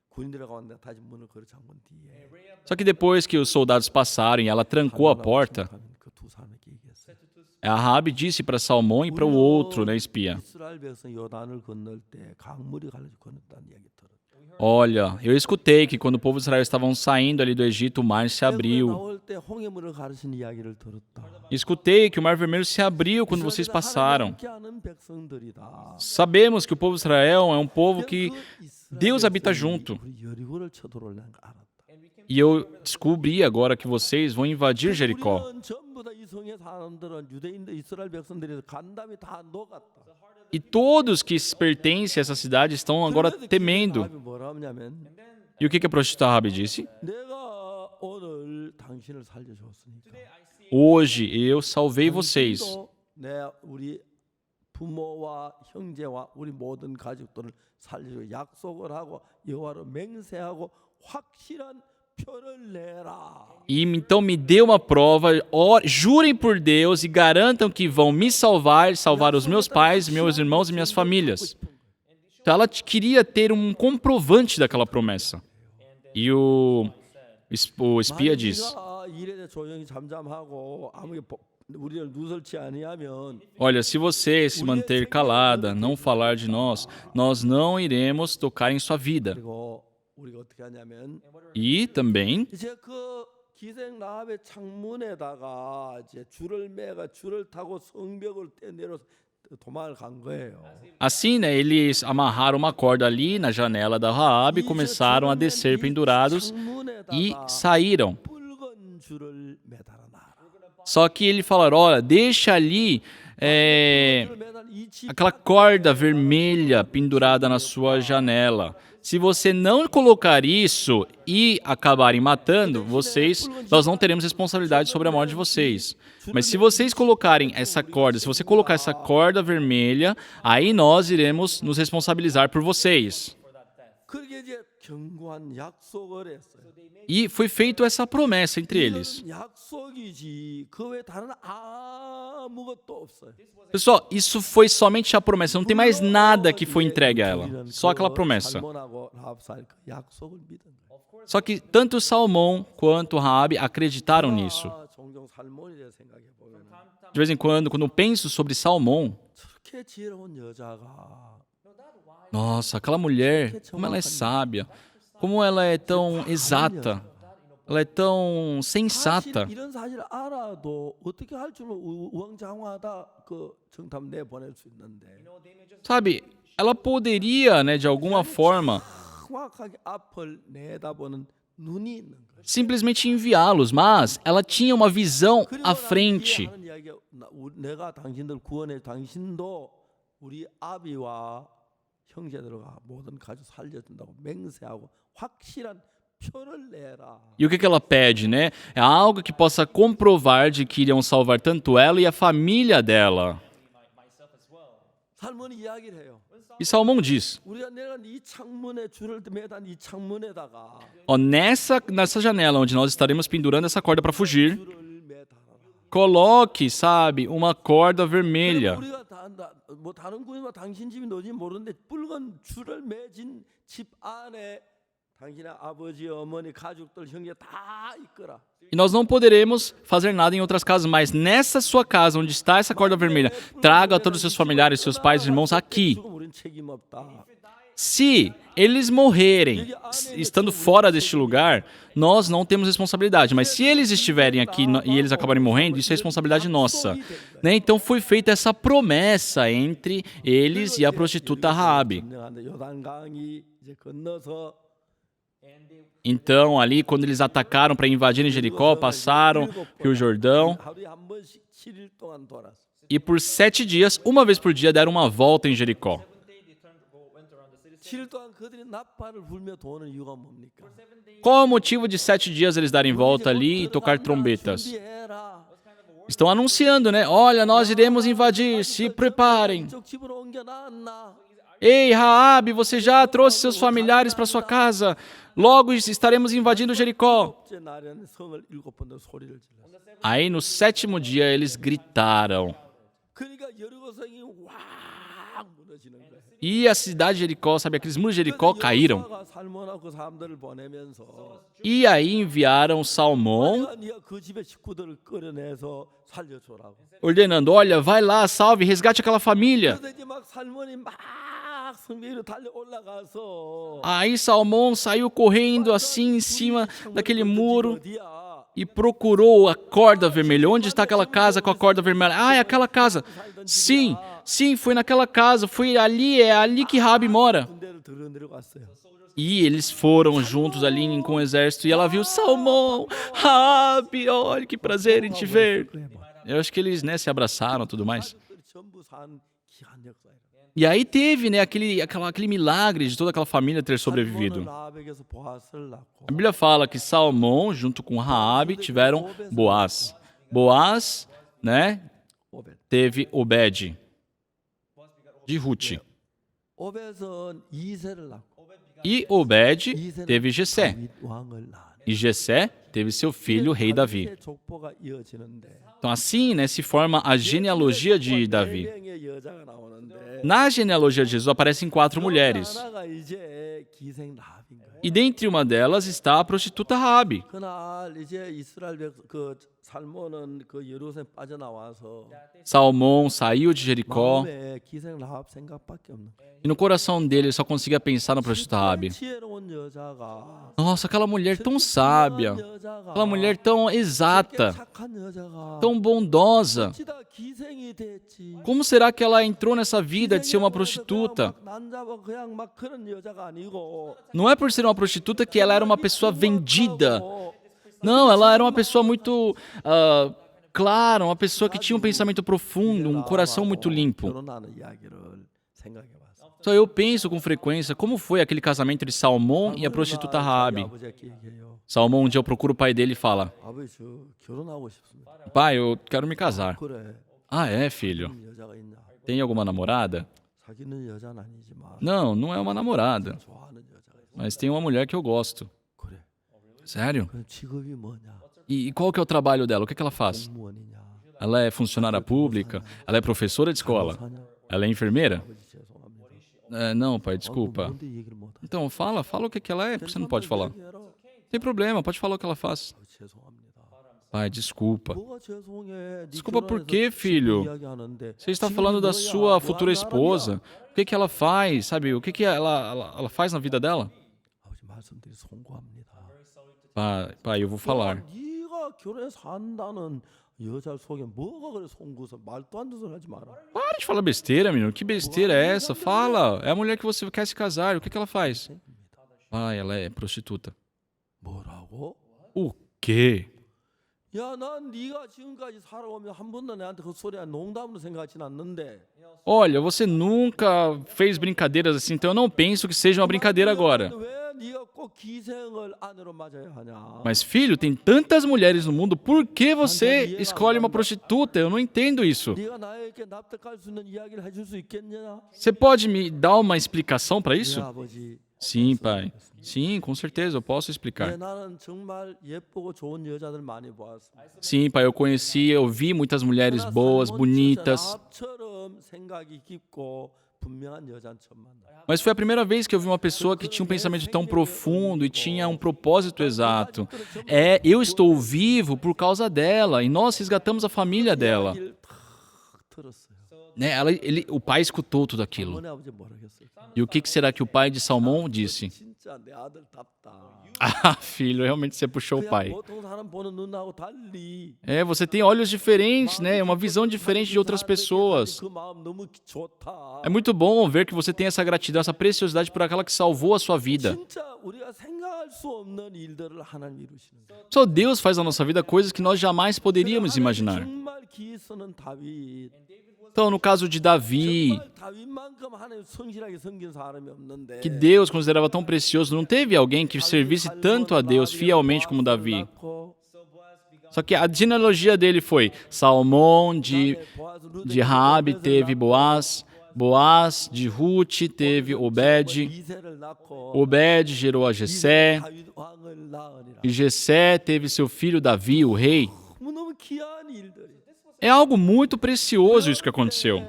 군인들하고 왔는데 다시 문을 걸어 잠근 뒤에 Só que depois que os soldados passaram e ela trancou a porta, 그두 사람에게 얘기했어요. a Rabi disse para Salmão e para o outro, né, espia: 이스라엘 백성 요단을 건널 때 강물이 갈라져 건넜다는 이야기 들었어요. olha, eu escutei que quando o povo de Israel estavam saindo ali do Egito, o mar se abriu. 나올 때 홍해물을 가르치는 이야기를 들었다. Escutei que o mar vermelho se abriu quando vocês passaram. 함께하는 백성들이다. Sabemos que o povo de Israel é um povo que Deus habita junto. 우리 여리고를 쳐들어오려는 걸 알았다. E eu descobri agora que vocês vão invadir Jericó. 우리는 전부 다 이 성의 사람들은 유대인들 이스라엘 백성들이 간담이 다 녹았다. E todos que pertencem a essa cidade estão agora 그런데도 temendo. 기생아합이 뭐라 하냐면 E o que a prostituta Rabi disse? 내가 오늘 당신을 살려줬으니까 Hoje eu salvei vocês. 당신도 내 우리 부모와 형제와 우리 모든 가족들을 살리려 약속을 하고 여호와로 맹세하고 확실한 표를 내라. E então me dê uma prova, jurem por Deus e garantam que vão me salvar, salvar os meus pais, meus irmãos e minhas famílias. Então ela queria ter um comprovante daquela promessa. E o espia diz: 만일 네가 일에 대해 조용히 잠잠하고 아무게 우리를 누설치 아니하면 olha, se você se manter calada, não falar de nós, nós não iremos tocar em sua vida. 그리고 우리가 어떻게 하냐면 E também, 이제 그 기생 라합의 창문에다가 이제 줄을 매가 줄을 타고 성벽을 떼내려서 도망을 간 거예요. assim, né, eles amarraram uma corda ali na janela da Raabe e começaram a descer pendurados e saíram. 붉은 줄을 매달아 놔라. Só que ele falaram, olha, deixa ali aquela corda vermelha pendurada na sua janela. Se você não colocar isso e acabarem matando, nós não teremos responsabilidade sobre a morte de vocês. Mas se vocês colocarem essa corda, se você colocar essa corda vermelha, aí nós iremos nos responsabilizar por vocês. 그렇게 이제 견고한 약속을 했어요. E foi feita essa promessa entre eles. 이건 약속이지 그 외에 다른 아무것도 없어요. Pessoal, isso foi somente a promessa, não tem mais nada que foi entregue a ela. Só aquela promessa. 살몬하고 라합사의 그 약속을 믿은 거예요. Só que tanto Salmão quanto Raabe acreditaram nisso. 종종 살몬에 대해 생각해 보면 De vez em quando eu penso sobre Salmão, 저렇게 지혜로운 여자가 nossa, aquela mulher, como ela é sábia, como ela é tão exata, ela é tão sensata. 사실 이런 사실을 알아도 어떻게 할 줄로 우왕좌왕하다 그 정탐 내 보낼 수 있는데 Sabe, ela poderia, né, de alguma forma, 정확하게 앞을 내다보는 눈이 있는 거예요. simplesmente enviá-los, mas ela tinha uma visão 그리고 à 나는 frente. 하는 이야기가 내가 당신들 구원해 당신도 우리 아비와 형제들과 모든 가족 살려준다고 맹세하고 확실한 표를 내라. E o que ela pede, né? É algo que possa comprovar de que iriam salvar tanto ela e a família dela. 살몬이 이야기를 해요. E Salmão diz, 우리가 내가 이 창문에 줄을 매단 이 창문에다가 ó, nessa janela onde nós estaremos pendurando essa corda para fugir, 줄을 매달아라. coloque, sabe, uma corda vermelha. 우리가 뭐 다른 군인과 당신 집이 너지 모르는데 붉은 줄을 매진 집 안에 당신의 아버지, 어머니, 가족들, 형제 다 있거라. E nós não poderemos fazer nada em outras casas, mas nessa sua casa, onde está essa corda vermelha, traga todos os seus familiares, seus pais e irmãos aqui. 죽으면 우리는 책임 없다. Se eles morrerem estando fora deste lugar, nós não temos responsabilidade. Mas se eles estiverem aqui e eles acabarem morrendo, isso é responsabilidade nossa. Né? Então foi feita essa promessa entre eles e a prostituta Raabe. 요단강이 이제 건너서 Então ali, quando eles atacaram para invadirem Jericó, passaram Rio Jordão 하루에 한 번씩 7일 동안 돌았어. e por 7 dias, uma vez por dia, deram uma volta em Jericó. 7일 동안 그들이 나팔을 불며 도는 이유가 뭡니까? Qual é o motivo de 7 dias eles darem volta ali e tocar trombetas? 준비해라. Estão anunciando, né? Olha, nós iremos invadir, se preparem. 이쪽 집으로 옮겨놨나? Ei, Raabe, você já trouxe seus familiares para sua casa. Logo estaremos invadindo Jericó. 첫째 날에는 성을 7번 소리를 질렀어. Aí no 7º dia eles gritaram. 그러니까 여리고성이 확 무너지는 거예요. E a cidade de Jericó, sabe, aqueles muros de Jericó caíram. 여호수아가 살몬하고 그 사람들을 보내면서 E aí enviaram Salmão, 네가 그 집의 식구들을 끌어내서 살려줘라고. ordenando, olha, vai lá, salve, resgate aquela família. 그래서 이제 막 살몬이 막 성벽 위로 달려 올라가서 Aí Salmão saiu correndo assim em cima daquele muro e procurou a corda vermelha. Onde está aquela casa com a corda vermelha? Ah, é aquela casa. Sim, sim, foi naquela casa. Foi ali, é ali que Raabe mora. 군대를 들어 내려갔어요. E eles foram juntos ali com o exército e ela viu Salmão, Raabe, olha que prazer em te ver. Eu acho que eles, né, se abraçaram e tudo mais. 전부 산 기한 역사예요. E aí teve, né, aquele milagre de toda aquela família ter sobrevivido. 살몬은 라합에게서 보아스를 낳고 A Bíblia fala que Salmão, junto com Raabe, tiveram Boaz. Boaz, né, 오벳. teve Obed, de Ruth. 오벳은 이세를 낳고 E Obed teve Jessé. 다윗 왕을 낳았네. E Jessé teve seu filho, rei Davi. 다윗의 족보가 이어지는데 Então assim, né, se forma a genealogia de Davi. 4명의 여자가 나오는데 Na genealogia de Jesus aparecem 4 mulheres. 하나가 이제 기생 라합인 거예요. E dentre uma delas está a prostituta Raabe. 그날 이제 이스라엘 그 살몬은 그 예루살렘 빠져나와서 Salmão saiu de Jericó 마음에 기생 라합 생각밖에 없는 거예요. e no coração dele ele só conseguia pensar na prostituta Raabe. 지혜로운 여자가 Nossa, aquela mulher tão sábia, aquela mulher tão exata, 착한 여자가 tão bondosa. 어찌다 기생이 됐지. Como será que ela entrou nessa vida de ser uma prostituta? 남자가 그냥 막 그런 여자가 아니고 Não é por ser uma prostituta que ela era uma pessoa vendida. Não, ela era uma pessoa muito clara, uma pessoa que tinha um pensamento profundo, um coração muito limpo. 결혼하는 이야기를 생각해 봤어. Só eu penso com frequência como foi aquele casamento de Salmão e a prostituta Raabe. 아버지께 얘기해요. Salmão, um dia eu procuro o pai dele e fala: 아버지 저 결혼하고 싶습니다. pai, eu quero me casar. 그래. Ah, é, filho? 여자가 있냐? Tem alguma namorada? 사귀는 여자는 아니지만 Não, não é uma namorada, 좋아하는 여자가 있어. mas tem uma mulher que eu gosto. 그래. Sério? 그 직업이 뭐냐? E qual que é o trabalho dela? O que que ela faz? 공무원이냐? Ela é funcionária pública? Ela é professora de escola? 사냐? Ela é enfermeira? 아버지 죄송합니다. Não, pai, desculpa. 뭔데 얘기를 못 하? Então, fala o que que ela é, porque você não pode falar. 얘기해라. Tem problema, pode falar o que ela faz. 아버지, 죄송합니다. Pai, desculpa. 뭐가 죄송해? 네 Desculpa por 결혼해서 quê, filho? 이야기하는데 Você está 지금 falando da 너야 sua 뭐 futura 하는 사람이야? esposa. O que que ela faz, sabe? O que que ela faz na vida dela? 아버지 말씀드리 송구합니다. Pai, eu vou falar. 네가 결혼해서 산다는 여자 속에 뭐가 그래 송구서 말도 안 되는 소리 하지 마라. Para de falar besteira, menino. Que besteira é essa? Fala. É a mulher que você quer se casar. O que que ela faz? Pai, ela é prostituta. 뭐라고? O quê? 야, 난 네가 지금까지 살아오면 한 번도 내한테 그 소리 농담으로 생각하진 않는데. Olha, você nunca fez brincadeiras assim, então eu não penso que seja uma brincadeira agora. 왜 네가 꼭 기생을 아내로 맞아야 하냐? Mas, filho, tem tantas mulheres no mundo, por que você escolhe uma prostituta? Eu não entendo isso. 네가 나에게 납득할 수 있는 이야기를 해줄 수 있겠냐? Você pode me dar uma explicação para isso? 네, 아버지. Sim, pai. Sim, com certeza, eu posso 네, explicar. 나는 정말 예쁘고 좋은 여자들 많이 보았습니다. Sim, pai, eu vi muitas mulheres boas, bonitas, 처럼 생각이 깊고 분명한 여자는 처음 만나. mas foi a primeira vez que eu vi uma pessoa que tinha um pensamento tão profundo e tinha um propósito exato. Eu estou vivo por causa dela e nós resgatamos a família dela. 이야기를 탁 들었어요. Né? O pai escutou tudo aquilo. 어머니 아버지 뭐라 했어요? E o que será que o pai de Salmão disse? 진짜 내 아들답다. Ah, filho, realmente você puxou o 그냥 pai. 보통 사람 보는 눈하고 달리. É, você tem olhos diferentes, né? Uma visão diferente de outras pessoas. 그 마음 너무 좋다. É muito bom ver que você tem essa gratidão, essa preciosidade por aquela que salvou a sua vida. 진짜 우리가 생각할 수 없는 일들을 하나님 이루시는 거예요. Só Deus faz na nossa vida coisas que nós jamais poderíamos imaginar. 정말 기서는 다윗. Então, no caso de Davi, 정말 다윗만큼 하나님 성실하게 섬긴 사람이 없는데. que Deus considerava tão precioso, não teve alguém que servisse tanto a Deus fielmente como Davi. Só que a genealogia dele foi Salmão, de Raabe teve Boaz, Boaz de Ruth teve Obed, Obed gerou a Jessé, e Jessé teve seu filho Davi, o rei. 너무 귀한 일들이. É algo muito precioso isso que aconteceu.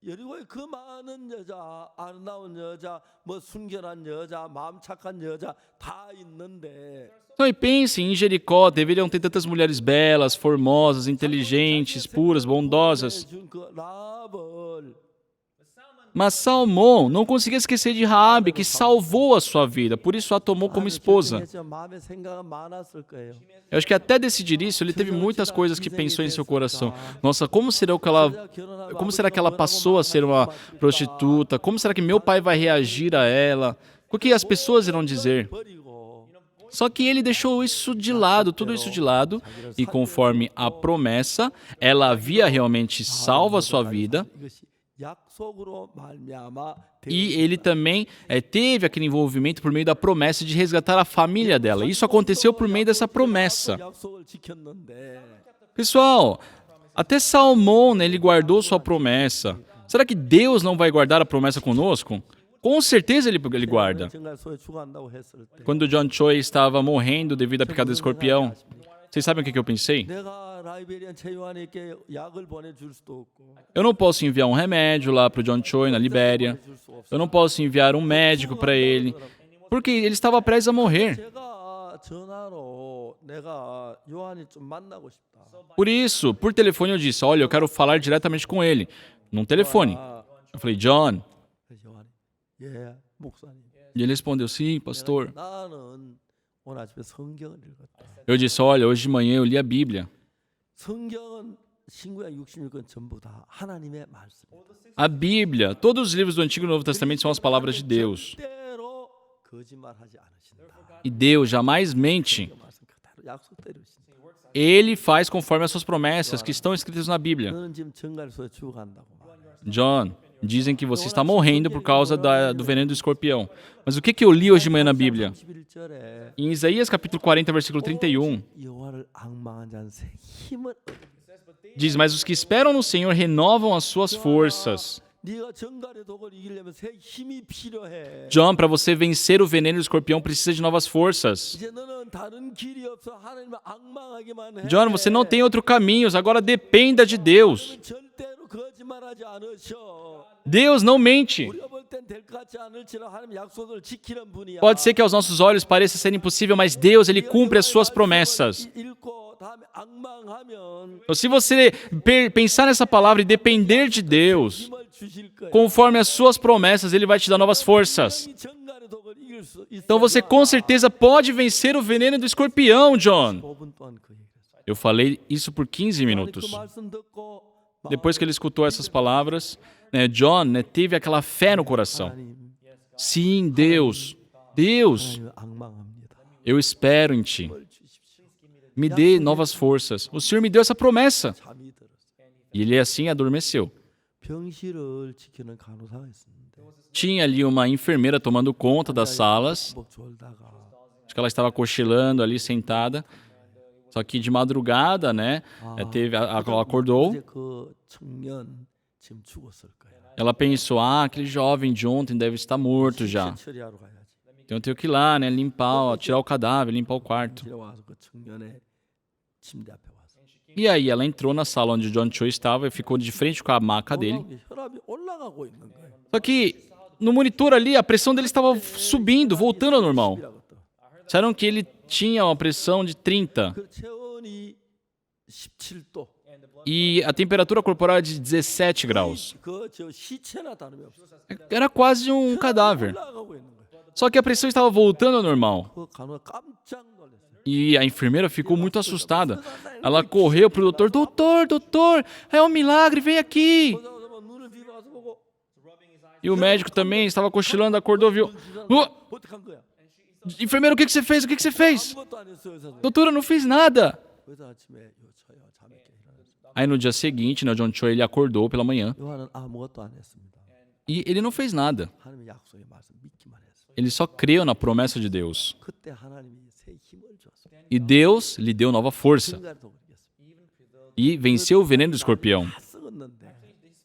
여리고에 그 많은 여자, 아름다운 여자, 뭐 순결한 여자, 마음 착한 여자 다 있는데. Então, e pensem, em Jericó deveriam ter tantas mulheres belas, formosas, inteligentes, puras, bondosas. Mas Salmão não conseguia esquecer de Raabe, que salvou a sua vida, por isso a tomou como esposa. Eu acho que até decidir isso, ele teve muitas coisas que pensou em seu coração. Nossa, como será que ela passou a ser uma prostituta? Como será que meu pai vai reagir a ela? O que as pessoas irão dizer? Só que ele deixou isso de lado, tudo isso de lado, e conforme a promessa, ela havia realmente salvo a sua vida. E ele também teve aquele envolvimento por meio da promessa de resgatar a família dela. Isso aconteceu por meio dessa promessa. Pessoal, até Salmão, né, ele guardou sua promessa. Será que Deus não vai guardar a promessa conosco? Com certeza ele guarda. Quando John Choi estava morrendo devido à picada do escorpião, vocês sabem o que eu pensei? Eu não posso enviar um remédio lá para o John Choi, na Libéria. Eu não posso enviar um médico para ele, porque ele estava prestes a morrer. Por isso, por telefone eu disse, olha, eu quero falar diretamente com ele, num telefone. Eu falei, John. E ele respondeu, sim, pastor. Eu disse, olha, hoje de manhã eu li a Bíblia. A Bíblia, todos os livros do Antigo e Novo Testamento são as palavras de Deus. E Deus jamais mente. Ele faz conforme as suas promessas que estão escritas na Bíblia. John, dizem que você está morrendo por causa do veneno do escorpião. Mas o que eu li hoje de manhã na Bíblia? Em Isaías capítulo 40, versículo 31, diz, mas os que esperam no Senhor renovam as suas forças. John, para você vencer o veneno do escorpião, precisa de novas forças. John, você não tem outro caminho, agora dependa de Deus. Deus não mente. Pode ser que aos nossos olhos pareça ser impossível, mas Deus, Ele cumpre as suas promessas. Então, se você pensar nessa palavra e depender de Deus, conforme as suas promessas, Ele vai te dar novas forças. Então você com certeza pode vencer o veneno do escorpião, John. Eu falei isso por 15 minutos. Depois que ele escutou essas palavras, John teve aquela fé no coração. Sim, Deus, eu espero em Ti. Me dê novas forças. O Senhor me deu essa promessa. E ele assim adormeceu. Tinha ali uma enfermeira tomando conta das salas. Acho que ela estava cochilando ali, sentada. Só que de madrugada, ela acordou. Ela pensou, aquele jovem de ontem deve estar morto já. Então eu tenho que ir lá, limpar, tirar o cadáver, limpar o quarto. E aí ela entrou na sala onde o John Choi estava e ficou de frente com a maca dele. Só que no monitor ali, a pressão dele estava subindo, voltando ao normal. Disseram que ele tinha uma pressão de 30. e a temperatura corporal era de 17 graus. 그저 시체나 다름이 없었어요. Era quase um cadáver. 올라가고 있는 거예요. Só que a pressão estava voltando ao normal. 그 간호가 깜짝 놀랐어요. E a enfermeira ficou muito assustada. Ela correu pro doutor. Doutor, é um milagre, vem aqui. 보자마자 눈을 비벼서 보고 E o médico também estava cochilando, acordou, viu. 어떻게 한 거야? Enfermeiro, o que você fez? O que você fez? 아무것도 안 했어요, 의사는. Doutora, eu não fiz nada. 그래서 아침에 요차야 잠에 깨 일어났어요. Aí no dia seguinte, né, o John Cho, ele acordou pela manhã 요한은 아무것도 안 했습니다. e ele não fez nada. 하나님의 약속의 말씀 믿기만 했어요. Ele só creu na promessa de Deus. 그때 하나님이 새 힘을 줬어요. E Deus lhe deu nova força. 인간도 그러겠어요. E venceu o veneno do escorpião. 다 썩었는데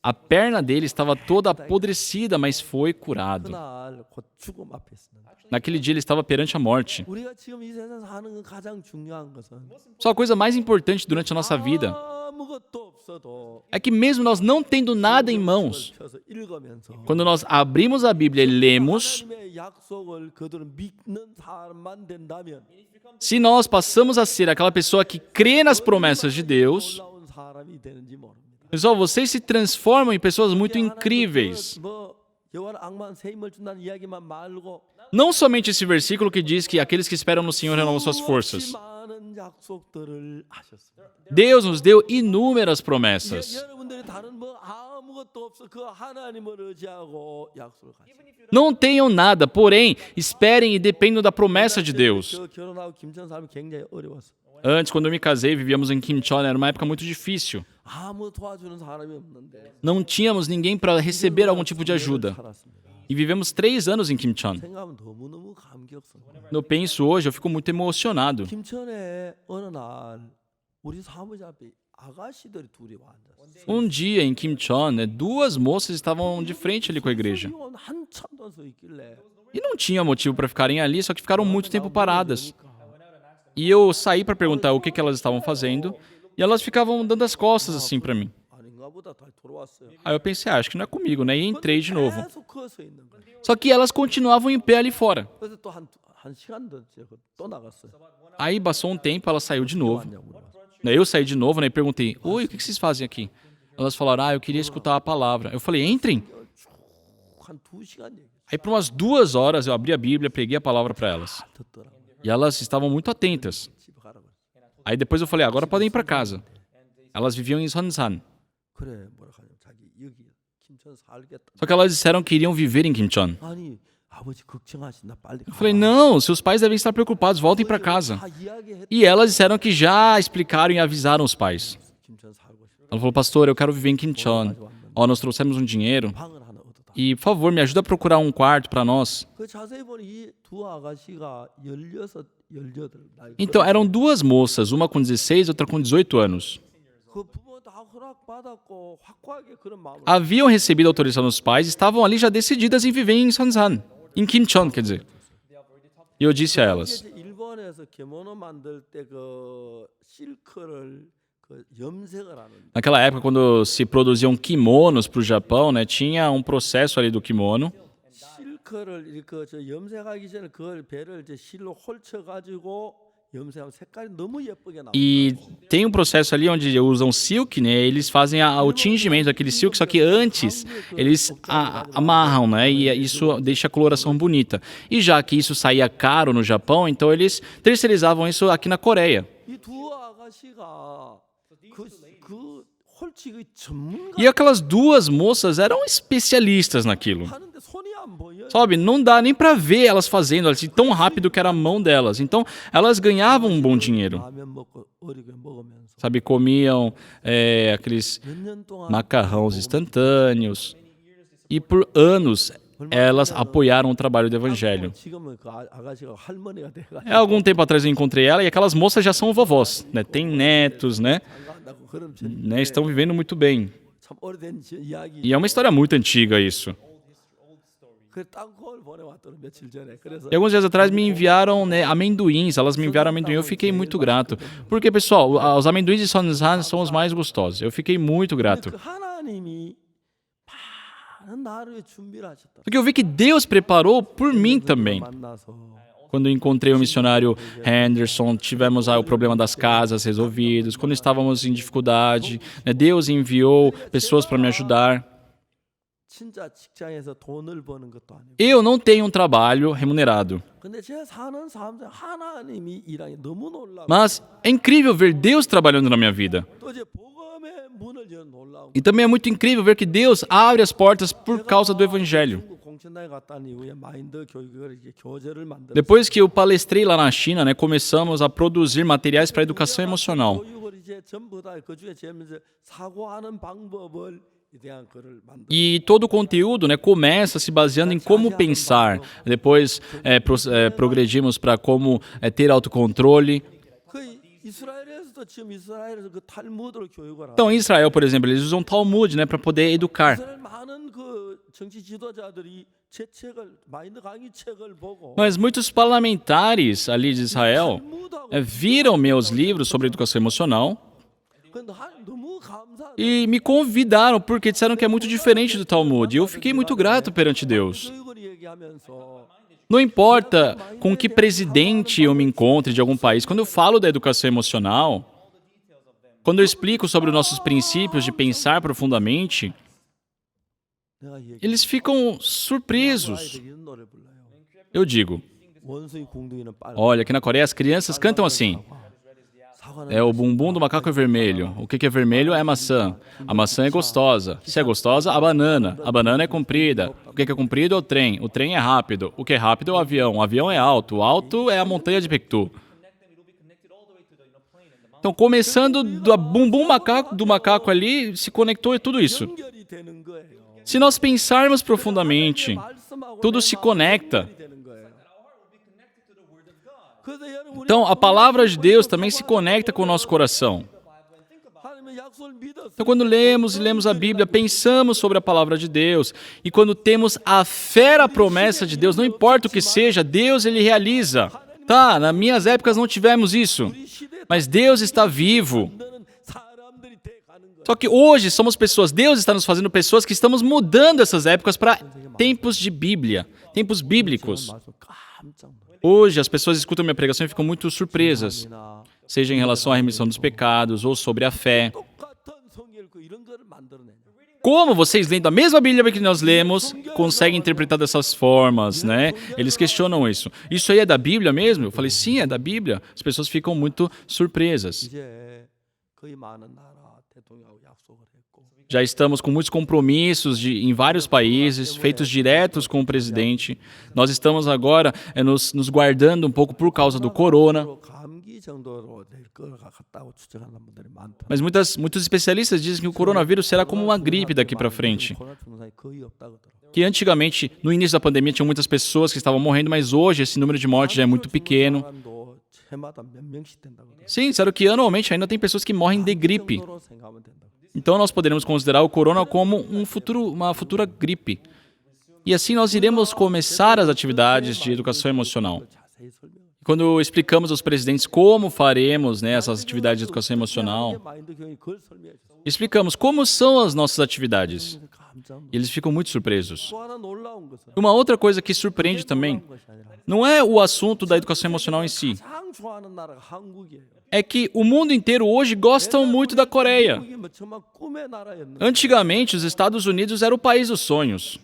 A perna dele estava toda apodrecida, mas foi curado. 그날 곧 죽음 앞에 있었는데 Naquele dia ele estava perante a morte. 우리가 지금 이 세상 사는 건 가장 중요한 것은 Só a coisa mais importante durante a nossa vida 아무것도 없어도 é que mesmo nós não tendo nada em mãos, 펴서 읽으면서 quando nós abrimos a Bíblia e lemos, 하나님의 약속을 그들은 믿는 사람만 된다면 se nós passamos a ser aquela pessoa que crê nas promessas de Deus, 놀라운 사람이 되는지 모릅니다. pessoal, vocês se transformam em pessoas muito incríveis. 뭐 여호와는 악만 새 힘을 준다는 이야기만 말고 Não somente esse versículo que diz que aqueles que esperam no Senhor renovam suas forças. 많은 약속들을 하셨습니다. Deus nos deu inúmeras promessas. 여러분들이 다른 뭐 아무것도 없어 그 하나님을 의지하고 약속을 하셨어요. Não tenham nada, porém, esperem e dependam da promessa de Deus. 저 결혼하고 김천 사람이 굉장히 어려웠어. Antes, quando eu me casei, vivíamos em Kimcheon, era uma época muito difícil. 아무 도와주는 사람이 없는데 Não tínhamos ninguém para receber algum tipo de ajuda. 살았습니다. E vivemos 3 anos em Kimcheon. 생각하면 너무너무 감격스러워. Quando eu penso hoje, eu fico muito emocionado. 김천에 어느 날 우리 사무실 앞에 아가씨들이 둘이 앉았어요. Um dia em Kimcheon, né, 2 moças estavam de frente ali com a igreja. 한참 더 서 있길래 E não tinha motivo para ficarem ali, só que ficaram muito tempo paradas. E eu saí para perguntar o que elas estavam fazendo, e elas ficavam dando as costas assim para mim. 아닌가 보다 다시 돌아왔어요. Aí eu pensei, acho que não é comigo, né? E entrei de novo. 계속 서 있는 거예요. Só que elas continuavam em pé ali fora. 그래서 또 한 시간 더 또 나갔어요. Aí passou um tempo, ela saiu de novo. 왔냐고 물어봤어요. Daí eu saí de novo, né, e perguntei, oi, o que vocês fazem aqui? Elas falaram, eu queria escutar a palavra. Eu falei, entrem. 한 2시간 얘기 Aí por umas 2 horas eu abri a Bíblia, preguei a palavra para elas. 듣더라고요. E elas estavam muito atentas. 집에 가라고 그랬어요. Aí depois eu falei, agora podem ir para casa. Elas viviam em Sonsan. 그래 뭐라 하냐면 자기 여기 김천 살겠다. Só que elas disseram que iriam viver em Kimcheon. 아니 아버지 걱정하신다 빨리 Eu falei, não, seus pais devem estar preocupados, voltem para casa. 다 이야기했다. E elas disseram que já explicaram e avisaram os pais. 김천 살고 싶어. Ela falou, pastor, eu quero viver em Kimcheon. Ó, nós trouxemos um dinheiro 방을 하나 얻었다. e, por favor, me ajuda a procurar um quarto para nós. 그 자세히 보니 이 두 아가씨가 16, 18 나이. Então, eram 2 moças, uma com 16 e outra com 18 anos. 그 부모 다 허락 받았고 확고하게 그런 마음을. Haviam recebido autorização dos pais e estavam ali já decididas em viver em Sonsan. Em Kimcheon, quer dizer. E eu disse a elas, 이제 일본에서 개모노 만들 때 그 실크를 그 염색을 하는. naquela época, quando se produziam kimonos para o Japão, né, tinha um processo ali do kimono. 실크를 이렇게 저 염색하기 전에 그걸 배를 이제 실로 홀쳐 가지고 염색하면 색깔이 너무 예쁘게 나와. E tem um processo ali onde usam silk, né? Eles fazem o tingimento daquele silk, só que antes eles amarram, né? E isso deixa a coloração bonita. E já que isso saía caro no Japão, então eles terceirizavam isso aqui na Coreia. 이 두 아가씨가 그 홀치기 전문가 E aquelas 2 moças eram especialistas naquilo. 하는데 손이 안 보여. Sabe, não dá nem pra ver elas fazendo assim, tão rápido que era a mão delas. Então, elas ganhavam um bom dinheiro. 라면 먹고 어리게 먹으면서 Sabe, comiam aqueles 몇 년 동안 macarrões instantâneos. E por anos, elas apoiaram o trabalho do evangelho. 지금은 그 아가씨가 할머니가 돼가. Algum tempo atrás eu encontrei ela e aquelas moças já são vovós, né? Tem netos, né? 간다고 그런 Né? Estão vivendo muito bem. 참 오래된 이야기. E é uma história muito antiga isso. 그 땅콩을 보내왔더니 며칠 전에. 그래서 E alguns dias atrás me enviaram, né, amendoins. Elas me enviaram amendoim. Eu fiquei muito grato. Porque, pessoal, os amendoins de Sonsan são os mais gostosos. Eu fiquei muito grato. 그 하나님이 많은 나를 위해 준비를 하셨다. Porque eu vi que Deus preparou por mim também. 만나서 Quando encontrei o missionário Henderson, tivemos o problema das casas resolvidos. Quando estávamos em dificuldade, né, Deus enviou pessoas para me ajudar. 진짜 직장에서 돈을 버는 것도 아니고. Eu não tenho um trabalho remunerado. 근데 제가 사는 삶 중에 하나님이 일하는 게 너무 놀라워. Mas é incrível ver Deus trabalhando na minha vida. 또 이제 복음의 문을 여는 놀라운. E também é muito incrível ver que Deus abre as portas por causa do Evangelho. 중국 공천당에 갔다 온 이후에 마인드 교육을 이제 교재를 만들어. Depois que eu palestrei lá na China, né, começamos a produzir materiais para educação emocional. 교육을 이제 전부 다 그중에 제일 먼저 사고하는 방법을 대한 글을 만들어. E todo o conteúdo, né, começa se baseando em como pensar. Depois progredimos para como ter autocontrole. 그 이스라엘에서도 지금 이스라엘에서 그 탈무드를 교육을 하고. Então, em Israel, por exemplo, eles usam Talmud, né, para poder educar. 이스라엘 많은 그 정치 지도자들이 제 책을 마인드 강의 책을 보고 Mas muitos parlamentares ali de Israel viram meus livros sobre educação emocional 근데 너무 감사하다. e me convidaram porque disseram que é muito diferente do Talmud. E eu fiquei muito grato perante Deus. 교육을 얘기하면서 Não importa com que presidente eu me encontre de algum país, quando eu falo da educação emocional, quando eu explico sobre os nossos princípios de pensar profundamente, 내가 얘기 eles ficam surpresos. 이런 노래 불러요. Eu digo, 원숭이 궁둥이는 빨간 olha, aqui na Coreia as crianças cantam assim. 사과는 É o bumbum do macaco é vermelho. O que é vermelho é maçã. A maçã é gostosa. Se é gostosa, a banana. A banana é comprida. O que é comprido é o trem. O trem é rápido. O que é rápido é o avião. O avião é alto. O alto é a montanha de Paektu. Então, começando do bumbum do macaco ali, se conectou e tudo isso. 연결이 되는 거예요. Se nós pensarmos profundamente, 말씀하고 tudo se conecta. 되는 거예요. 그래서 여러분 우리 Então, a palavra de Deus também se conecta com o nosso coração. 하나님의 약속을 믿었어. Então, quando lemos e lemos a Bíblia, pensamos sobre a palavra de Deus. E quando temos a fé na promessa de Deus, não importa o que seja, Deus ele realiza. Tá, nas minhas épocas não tivemos isso, 우리 시대 mas Deus está vivo. 만드는 사람들이 돼 가는 거예요. Só que hoje somos pessoas, Deus está nos fazendo pessoas que estamos mudando essas épocas para tempos de Bíblia, tempos bíblicos. 말씀 깜짝 놀라. Hoje as pessoas escutam minha pregação e ficam muito surpresas, 나 seja em relação à remissão dos pecados ou sobre a fé. 똑같은 성경 읽고 이런 거를 만들어내냐. Como vocês lendo a mesma Bíblia que nós lemos, conseguem interpretar dessas formas, né? Eles questionam isso. Isso aí é da Bíblia mesmo? Eu falei, sim, é da Bíblia. As pessoas ficam muito surpresas. 이제 거의 많은 나라 대통령하고 약속을 했고 Já estamos com muitos compromissos em vários países, feitos diretos com o presidente. Nós estamos agora nos guardando um pouco por causa do corona. 감기 정도로 될 것 같다고 추정하는 분들이 많다. Mas muitos especialistas dizem que o coronavírus será como uma gripe daqui para frente. 코로나 증상이 거의 없다고 그러더라고요. Que antigamente, no início da pandemia, tinham muitas pessoas que estavam morrendo, mas hoje esse número de mortes já é muito pequeno. 사람도 해마다 몇 명씩 된다고 그러더라고요. Sim, disseram que anualmente ainda tem pessoas que morrem de gripe. 정도로 생각하면 된다고. Então nós poderemos considerar o corona como uma futura gripe. E assim nós iremos começar as atividades de educação emocional. 자세히 설명을. Quando explicamos aos presidentes como faremos, né, essas atividades de educação emocional, 마인드 교육이 그걸 설명해 줬어요. explicamos como são as nossas atividades. 깜짝 놀랐어요. E eles ficam muito surpresos. 또 하나 놀라운 것은 Uma outra coisa que surpreende também 것이 아니라 não é o assunto da educação emocional em si, 가장 좋아하는 나라가 한국이에요. é que o mundo inteiro hoje gosta muito da Coreia. 한국이 뭐 정말 꿈의 나라였는데 Antigamente, os Estados Unidos era o país dos sonhos.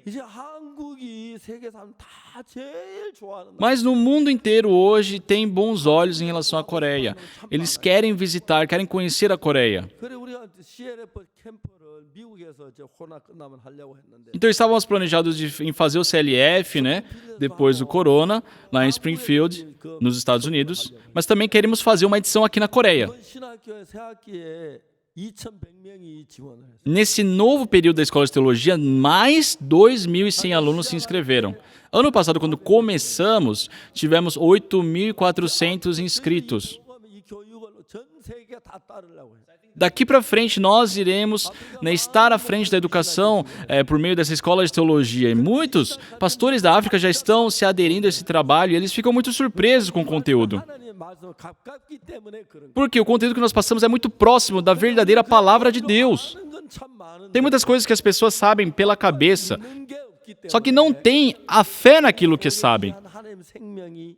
이제 한국이 세계 사람 다 제일 좋아하는 나라. Mas no mundo inteiro hoje tem bons olhos em relação à Coreia. Eles querem visitar, querem conhecer a Coreia. 그래 우리가 CLF 캠프를 미국에서 이제 코로나 끝나면 하려고 했는데 Então estávamos planejados em fazer o CLF, né, depois do Corona, lá em Springfield, nos Estados Unidos. Mas também queremos fazer uma edição aqui na Coreia. 이번 신학교에 새 학기에 2,100명이 지원을 했어요. Nesse novo período da Escola de Teologia, mais 2.100 alunos se inscreveram. Ano passado, quando começamos, tivemos 8.400 inscritos. 이 교육을 전 세계 다 따르려고 해요. Daqui para frente, nós iremos, né, estar à frente da educação por meio dessa escola de teologia. E muitos pastores da África já estão se aderindo a esse trabalho e eles ficam muito surpresos com o conteúdo. 하나님의 말씀을 가깝기 때문에 그런 거예요. Porque o conteúdo que nós passamos é muito próximo da verdadeira palavra de Deus. 아는 건 참 많은데 Tem muitas coisas que as pessoas sabem pela cabeça, 있는 게 없고 Só que não tem a fé naquilo que sabem. 하나님의 생명이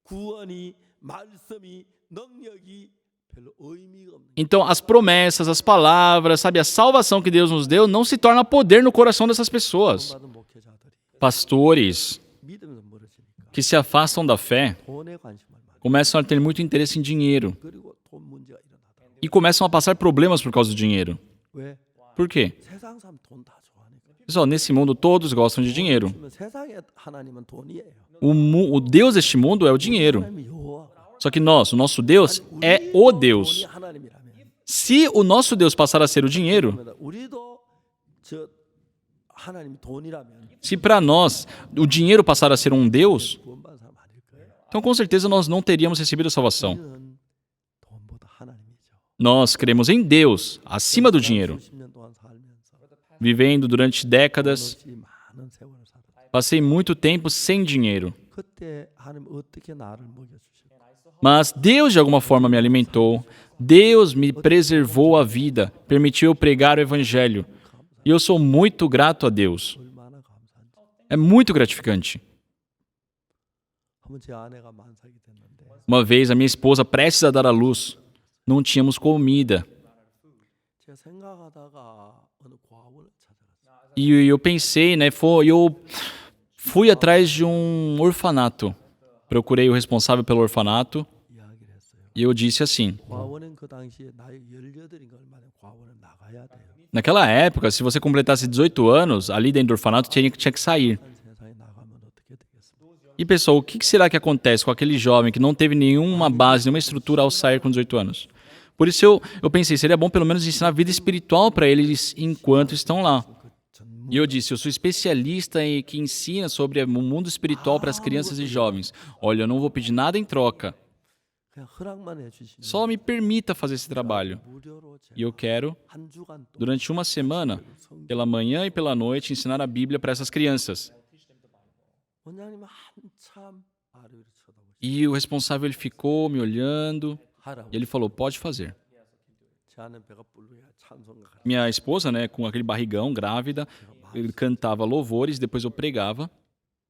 구원이 말씀이 능력이 별로 의미가 없는. Então, as promessas, as palavras, sabe, a salvação que Deus nos deu não se torna poder no coração dessas pessoas. 받은 목회자들이 Pastores 믿음에서 멀어지니까 que se afastam da fé 돈에 관심을 많이 começam a ter muito interesse em dinheiro 그리고 돈 문제가 일어나더라고요. e começam a passar problemas por causa do dinheiro. 왜? Por quê? 세상 사람 돈 다 좋아하니까. Pessoal, nesse mundo todos gostam de dinheiro. 그러면 세상의 하나님은 돈이에요. O Deus deste mundo é o dinheiro. 하나님이 여호와. Só que o nosso Deus é o Deus. 돈이 하나님이라면 Se o nosso Deus passar a ser o dinheiro, 그러면 우리도 저 하나님이 돈이라면 se para nós o dinheiro passar a ser um Deus, 구원받은 사람 아닐 거예요. então com certeza nós não teríamos recebido a salvação. 우리는 돈보다 하나님이죠. Nós cremos em Deus, acima do dinheiro. 수십 년 동안 살면서 Vivendo durante décadas, 없이 많은 세월을 살았어요. passei muito tempo sem dinheiro. 그때 하나님 어떻게 나를 먹여주실까? Mas Deus de alguma forma me alimentou. Deus me preservou a vida, permitiu eu pregar o evangelho. E eu sou muito grato a Deus. 얼마나 감사한지. É muito gratificante. 한번 제 아내가 만삭이 됐는데 Uma vez a minha esposa prestes a dar à luz, não tínhamos comida. 제가 생각하다가 어느 과원을 찾아갔어요. E eu pensei, né, eu fui atrás de um orfanato. Procurei o responsável pelo orfanato 이야기를 했어요. e eu disse assim: 과원은 그 당시에 나이 18인가 얼마나 과원을 나가야 돼요. naquela época, se você completasse 18 anos, ali dentro do orfanato tinha que sair. 세상에 나가면 어떻게 되겠습니까? E pessoal, o que será que acontece com aquele jovem que não teve nenhuma base, nenhuma estrutura ao sair com 18 anos? Por isso eu pensei, seria bom pelo menos ensinar a vida espiritual para eles enquanto estão lá. E eu disse, eu sou especialista em que ensina sobre o mundo espiritual para as crianças e jovens. Olha, eu não vou pedir nada em troca. 그냥 허락만 해주시면 Só me permita fazer esse trabalho. 무료로 제가 E eu quero, 한 주간 동안 durante uma semana, pela manhã e pela noite, ensinar a Bíblia para essas crianças. 원장님 한참 아래로 쳐다보시고 E o responsável ele ficou me olhando 하라고. e ele falou, pode fazer. 제 아내 배가 불러야 찬송가 같이 Minha esposa, né, com aquele barrigão, grávida, ele cantava louvores, depois eu pregava.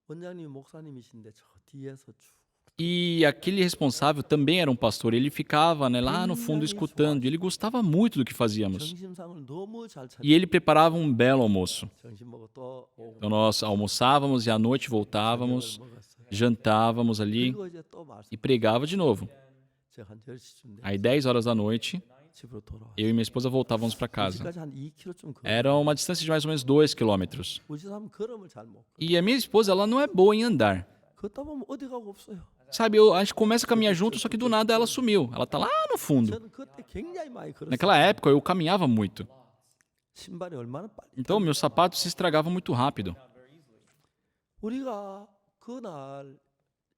원장님 목사님이신데 저 뒤에서 쭉 E aquele responsável também era um pastor. Ele ficava, né, lá no fundo escutando. E ele gostava muito do que fazíamos. 점심상을 너무 잘 차려. E ele preparava um belo almoço. 점심 먹고 또 오고 Então nós almoçávamos e à noite voltávamos, 먹었어요. jantávamos ali 그리고 이제 또 말씀. e pregava de novo. 제가 한 10시쯤 돼 Aí 10 horas da noite, 집으로 돌아왔어요. eu e minha esposa voltávamos para casa. 집까지 한 2km쯤 걸어. Era uma distância de mais ou menos 2 quilômetros. 우리 집 사람 걸음을 잘 못. E a minha esposa, ela não é boa em andar. 걷다 보면 어디 가고 없어요. Sabe, a gente começa a caminhar junto, só que do nada ela sumiu. Ela tá lá no fundo. 저는 그때 굉장히 많이 걸었어요. Naquela época eu caminhava muito. 신발이 얼마나 빨리. Então meus sapatos se estragavam muito rápido. 우리가 그날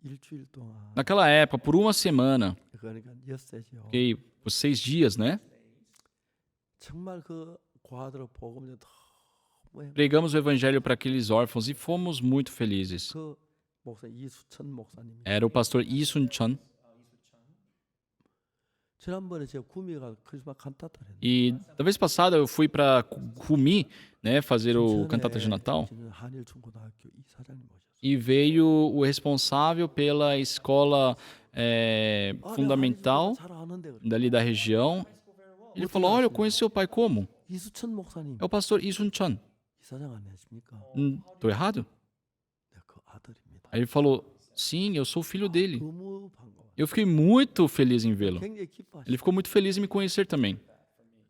일주일 동안 Naquela época, por uma semana, 그러니까 엿새죠. fiquei por 6 dias, né? 정말 그 과들을 복음을 너무 Pregamos o evangelho para aqueles órfãos e fomos muito felizes. 그 목사 이수천 목사님. Era o pastor Lee Sun-chan. 지난번에 제가 구미가 크리스마스 칸타타를 했는데 E da vez passada eu fui para Kumi, né, fazer o cantata de Natal. 한일 중고등학교 이사장님 오셨어요. E veio o responsável pela escola fundamental 잘 아는데 그래. dali da região. Ele falou, olha, eu conheço seu pai como? 이수천 목사님 É o pastor Lee Sun-chan. 이사장 아니십니까? Tô errado? 네, 그 아들입니다. Aí ele falou, sim, eu sou filho dele. 너무 반가워. Eu fiquei muito feliz em vê-lo. 굉장히 기뻐하시고. Ele ficou muito feliz em me conhecer também.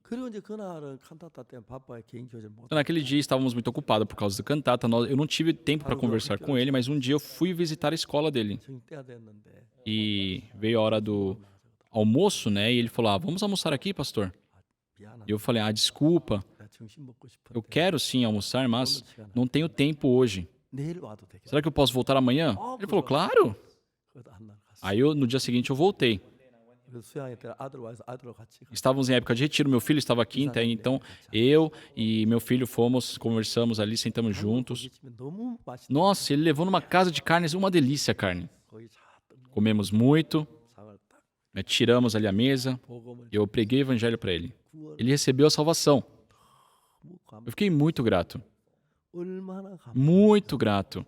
그리고 이제 그날은 칸타타 때문에 바빠요. 개인 교제를 못. Então, naquele dia estávamos muito ocupados por causa do cantata. Eu não tive tempo para conversar com ele, mas um dia eu fui visitar a escola dele. 정 때가 됐는데 E veio a hora do almoço, né? E ele falou, vamos almoçar aqui, pastor? 미안하다. E eu falei, desculpa, 나 점심 먹고 싶은데 eu quero sim almoçar, mas não tenho tempo hoje. 내일 와도 되겠어. Será que eu posso voltar amanhã? Ele falou, claro. 그래도 한날 갔어. Aí no dia seguinte eu voltei. 그래서 수양회 때 아들 와서 아들하고 같이 갔어. Estávamos em época de retiro, meu filho estava aqui, então eu e meu filho fomos, conversamos ali, sentamos juntos. 고깃집에 너무 맛있다. Nossa, ele levou numa casa de carnes, uma delícia a carne. 거기 자 뜯고 Comemos muito, 상을 딱 né, tiramos ali a mesa, 복음을 eu preguei o evangelho para ele. 구원 Ele recebeu a salvação. 너무 감. Eu fiquei muito grato. 얼마나 감사해요. Muito grato.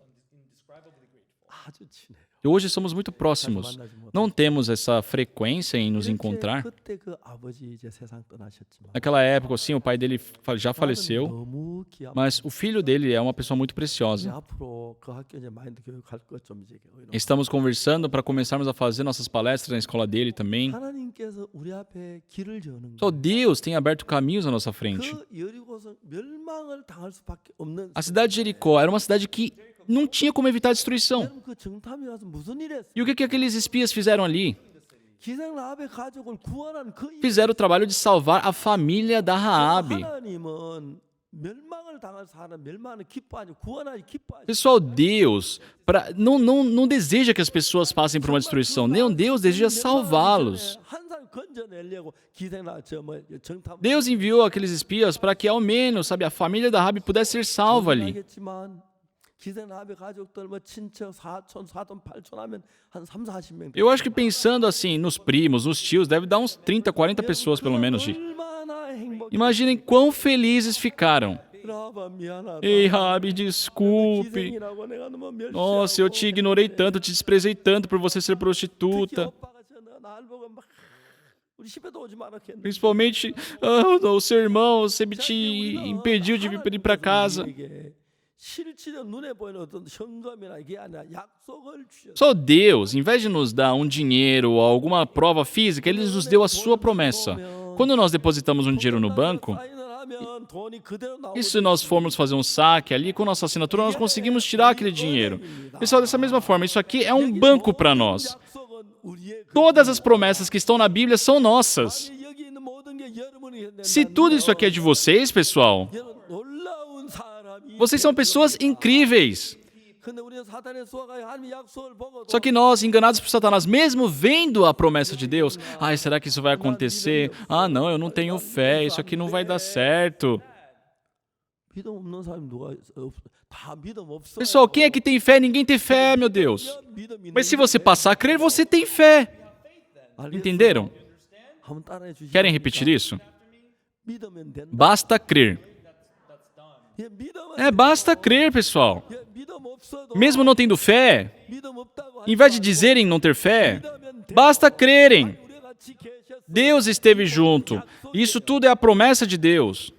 아주 친해요. E hoje somos muito 자주 próximos. 만나지 못해요. Não temos essa frequência em nos 이렇게 encontrar. 그때 그 아버지 이제 세상 떠나셨지만 Naquela época, sim, o pai dele já 나는 faleceu, 너무 귀한 mas o filho dele é uma pessoa muito 이제 preciosa. 앞으로 그 학교 이제 마인드 교육할 것 좀 이제 Estamos conversando para começarmos a fazer nossas palestras na escola dele também. 하나님께서 우리 앞에 길을 여는 Só 거. Deus tem aberto caminhos à nossa frente. 그 여리고성 멸망을 당할 수밖에 없는. A cidade de Jericó era uma cidade que não tinha como evitar a destruição. 여러분 그 정탐이 와서 무슨 일 했어요? E o que aqueles espias fizeram ali? 기생 라합의 가족을 구원한 그 Fizeram o trabalho de salvar a família da Raabe. 하나님은 멸망을 당할 사람 멸망을 기뻐하지 구원하지 기뻐하지. Pessoal, Deus não deseja que as pessoas passem por uma destruição. Nem Deus deseja salvá-los. 한 사람 건져내려고 기생 라 저뭐 정탐. Deus enviou aqueles espias para que ao menos, sabe, a família da Raabe pudesse ser salva ali. 알겠지만 기생 라합의 가족들 뭐 친척 사촌 사돈 팔촌 하면 한 3, 40명. Eu acho que pensando assim, nos primos, nos tios, deve dar uns 30, 40 pessoas pelo menos. 얼마나 행복. Imaginem quão felizes ficaram. 라합아 미안하다. Ei, Raabe, desculpe. 기생이라고 내가 너무 멸시하고. Nossa, eu te ignorei tanto, eu te desprezei tanto por você ser 특히 prostituta. 오빠가 날 보고 막 우리 집에도 오지 말았겠네. Principalmente o seu irmão sempre te impediu de vir para casa. 실질적 눈에 보이는 어떤 현금이나 이게 아니라 약속을 주셨어요. Só Deus, em vez de nos dar um dinheiro ou alguma prova física, Ele nos deu a sua promessa. Quando nós depositamos um dinheiro no banco, e se nós formos fazer um saque ali com nossa assinatura, nós conseguimos tirar aquele dinheiro. Pessoal, dessa mesma forma, isso aqui é um banco para nós. Todas as promessas que estão na Bíblia são nossas. Se tudo isso aqui é de vocês, pessoal, vocês são pessoas incríveis. Só que nós, enganados por Satanás, mesmo vendo a promessa de Deus, ai, será que isso vai acontecer? Ah, não, eu não tenho fé, isso aqui não vai dar certo. Pessoal, quem é que tem fé? Ninguém tem fé, meu Deus. Mas se você passar a crer, você tem fé. Entenderam? Querem repetir isso? Basta crer. Basta crer, pessoal. Mesmo não tendo fé, em vez de dizerem não ter fé, basta crerem. Deus esteve junto. Isso tudo é a promessa de Deus.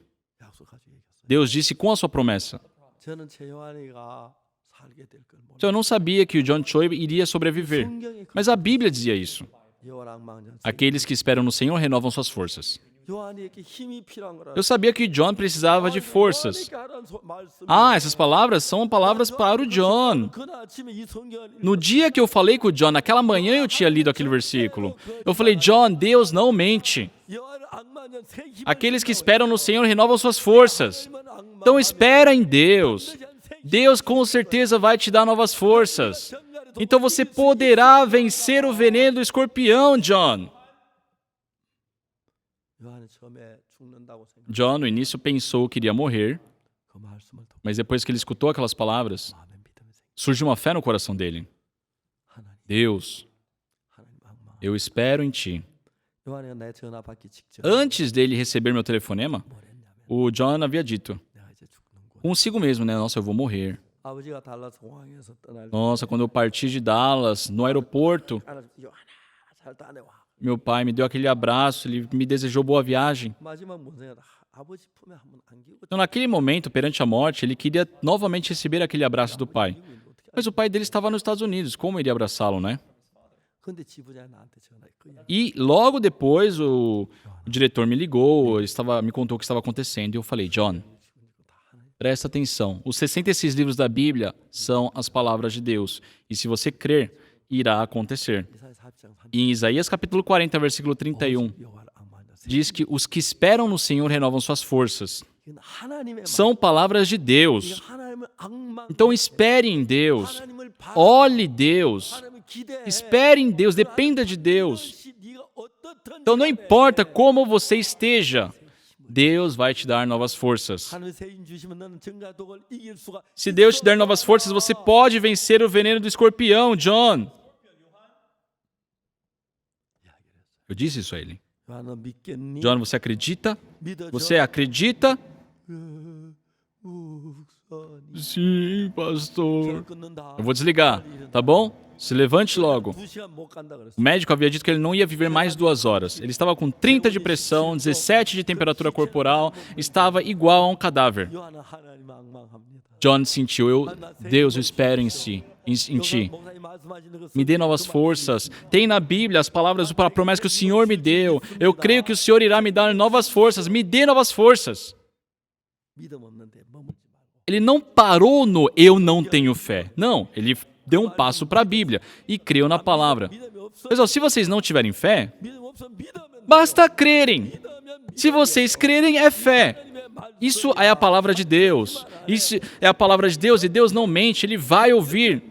Deus disse com a sua promessa. Eu não sabia que o John Choi iria sobreviver, mas a Bíblia dizia isso. Aqueles que esperam no Senhor renovam suas forças. Eu sabia que o John precisava de forças. Ah, essas palavras são palavras para o John. No dia que eu falei com o John, naquela manhã eu tinha lido aquele versículo. Eu falei, John, Deus não mente. Aqueles que esperam no Senhor renovam suas forças. Então espera em Deus. Deus com certeza vai te dar novas forças. Então você poderá vencer o veneno do escorpião, John. John, no início, pensou que iria morrer, mas depois que ele escutou aquelas palavras, surgiu uma fé no coração dele. Deus, eu espero em Ti. Antes dele receber meu telefonema, o John havia dito, consigo mesmo, né? Nossa, eu vou morrer. Nossa, quando eu parti de Dallas, no aeroporto, meu pai me deu aquele abraço, ele me desejou boa viagem. Então, naquele momento, perante a morte, ele queria novamente receber aquele abraço do pai. Mas o pai dele estava nos Estados Unidos, como iria abraçá-lo, né? E logo depois, o diretor me ligou, me contou o que estava acontecendo, e eu falei, John, presta atenção, os 66 livros da Bíblia são as palavras de Deus, e se você crer, irá acontecer. Em Isaías capítulo 40, versículo 31, diz que os que esperam no Senhor renovam suas forças. São palavras de Deus. Então espere em Deus. Olhe Deus. Espere em Deus, dependa de Deus. Então não importa como você esteja, Deus vai te dar novas forças. Se Deus te der novas forças, você pode vencer o veneno do escorpião, John. Eu disse isso a ele. John, você acredita? Você acredita? Sim, 전화 pastor. 끊는다. Eu vou desligar, tá bom? Se levante logo. 2시간 못 간다 그랬어. O médico havia dito que ele não ia viver mais 2 horas. Ele estava com 30 de pressão, 17 de temperatura corporal, estava igual a um cadáver. 요한은 하나님 앙망합니다. John sentiu, Deus, eu espero em ti. 목사님 말씀하시는 그 Me dê novas forças. Tem na Bíblia as palavras da promessa que o Senhor me deu. Eu creio que o Senhor irá me dar novas forças. Me dê novas forças. 믿음 없는데 머물지 말고. Ele não parou no eu não tenho fé. Não, ele deu um passo para a Bíblia e creu na palavra. 믿음이 없어. Pessoal, se vocês não tiverem fé, 믿음 없어. 믿으면 basta crerem. Se vocês crerem, é fé. Isso é a palavra de Deus. Isso é a palavra de Deus e Deus não mente, Ele vai ouvir.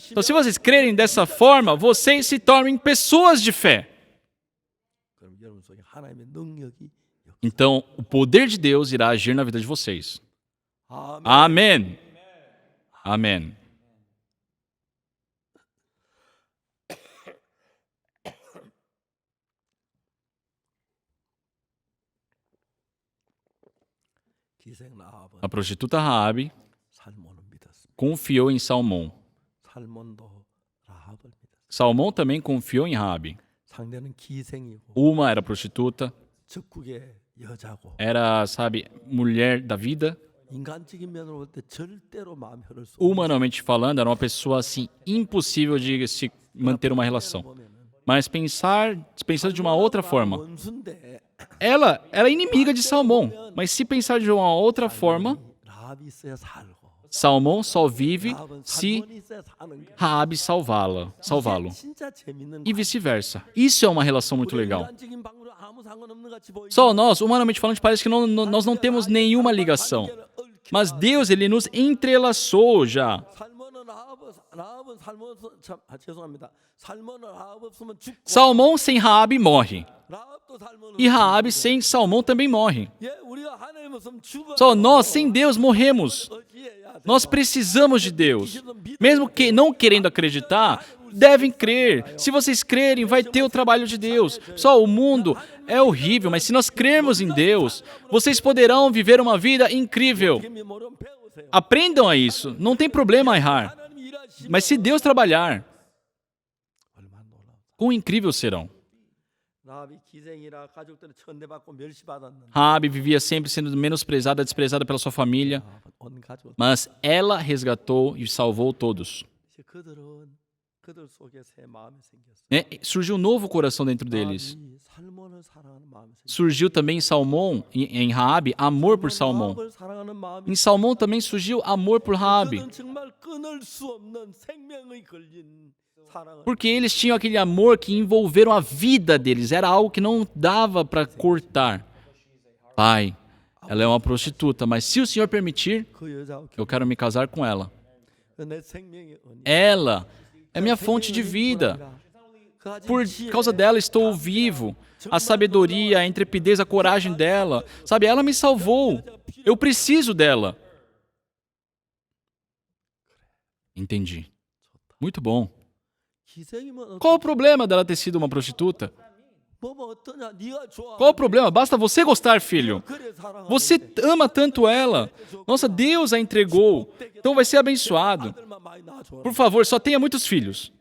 Então, se vocês crerem dessa forma, vocês se tornem pessoas de fé. 그럼 여러분 속에 하나님의 능력이 Então, o poder de Deus irá agir na vida de vocês. 아멘. Amém. Amém. 기생 라합은 A prostituta Raabe 살몬을 믿었습니다. confiou em Salmão. 살몬도 라합을 믿었습니다. Salmão também confiou em Raabe. 상대는 기생이고 Uma era prostituta, 적국의 여자고 era, sabe, mulher da vida. 인간적인 면으로 볼 때 절대로 마음 흐를 수 Humanamente falando, era uma pessoa assim impossível de se manter uma relação. Mas pensando de uma outra forma, 원수인데 ela era inimiga de Salmão. Mas se pensar de uma outra forma, 라합이 있어야 살고 Salmão só vive 라합은 se 살몬이 있어야 사는 거야. Raabe salvá-lo. 이게 진짜 재밌는 E vice-versa. Isso é uma relação muito legal. 인간적인 방법으로 아무 상관없는 같이 보이지만 Só nós, humanamente falando, parece que nós não temos nenhuma ligação. Mas Deus, Ele nos entrelaçou já. 살몬은 라합은 살몬 죄송합니다. 살몬은 라합 없으면 죽고 Salmão sem Raabe morre. 라합도 살몬은 E Raabe sem Salmão também morre. 예, 우리가 하나님 없으면 죽어. Só nós, sem Deus, morremos. 어기해야 돼. Nós precisamos de Deus. Mesmo que não querendo acreditar, devem crer. Se vocês crerem, vai ter o trabalho de Deus. Só o mundo é horrível, mas se nós crermos em Deus, vocês poderão viver uma vida incrível. 개미 모르면 배우세요. Aprendam a isso. Não tem problema errar. 하나님이 일하시면 Mas se Deus trabalhar, 얼마나 놀라워. quão incrível serão. 라합이 기생이라 가족들은 천대받고 멸시받았는데 Raabe vivia sempre sendo menosprezada, desprezada pela sua família, 라합은 온 가족 mas ela resgatou e salvou todos. 이제 그들 속에 새 마음이 생겼어요. Surgiu um novo coração dentro deles. 라합이 살몬을 사랑하는 마음이 생겼어요. Surgiu também em Salmão, em Raabe, amor por Salmão. 라합을 사랑하는 마음이 Em Salmão também surgiu amor por Raabe, 그들은 정말 끊을 수 없는 생명이 걸린 사랑을 porque eles tinham aquele amor que envolveram a vida deles, era algo que não dava para cortar. Pai, ela é uma prostituta, mas se o Senhor permitir, 그 여자와 eu quero me casar com ela. 내 생명의 은혜. Ela é minha fonte de vida. Por causa dela estou vivo. A sabedoria, a intrepidez, a coragem dela. Sabe, ela me salvou. Eu preciso dela. Entendi. Muito bom. 기생이면 Qual o problema dela ter sido uma prostituta? 뭐뭐 어떠냐? 네가 좋아. Qual o problema? Basta você gostar, filho. 그래 사랑하는 Você ama tanto ela. Nossa, Deus a entregou. Então vai ser abençoado. 아들만 많이 낳아줘. Por favor, só tenha muitos filhos.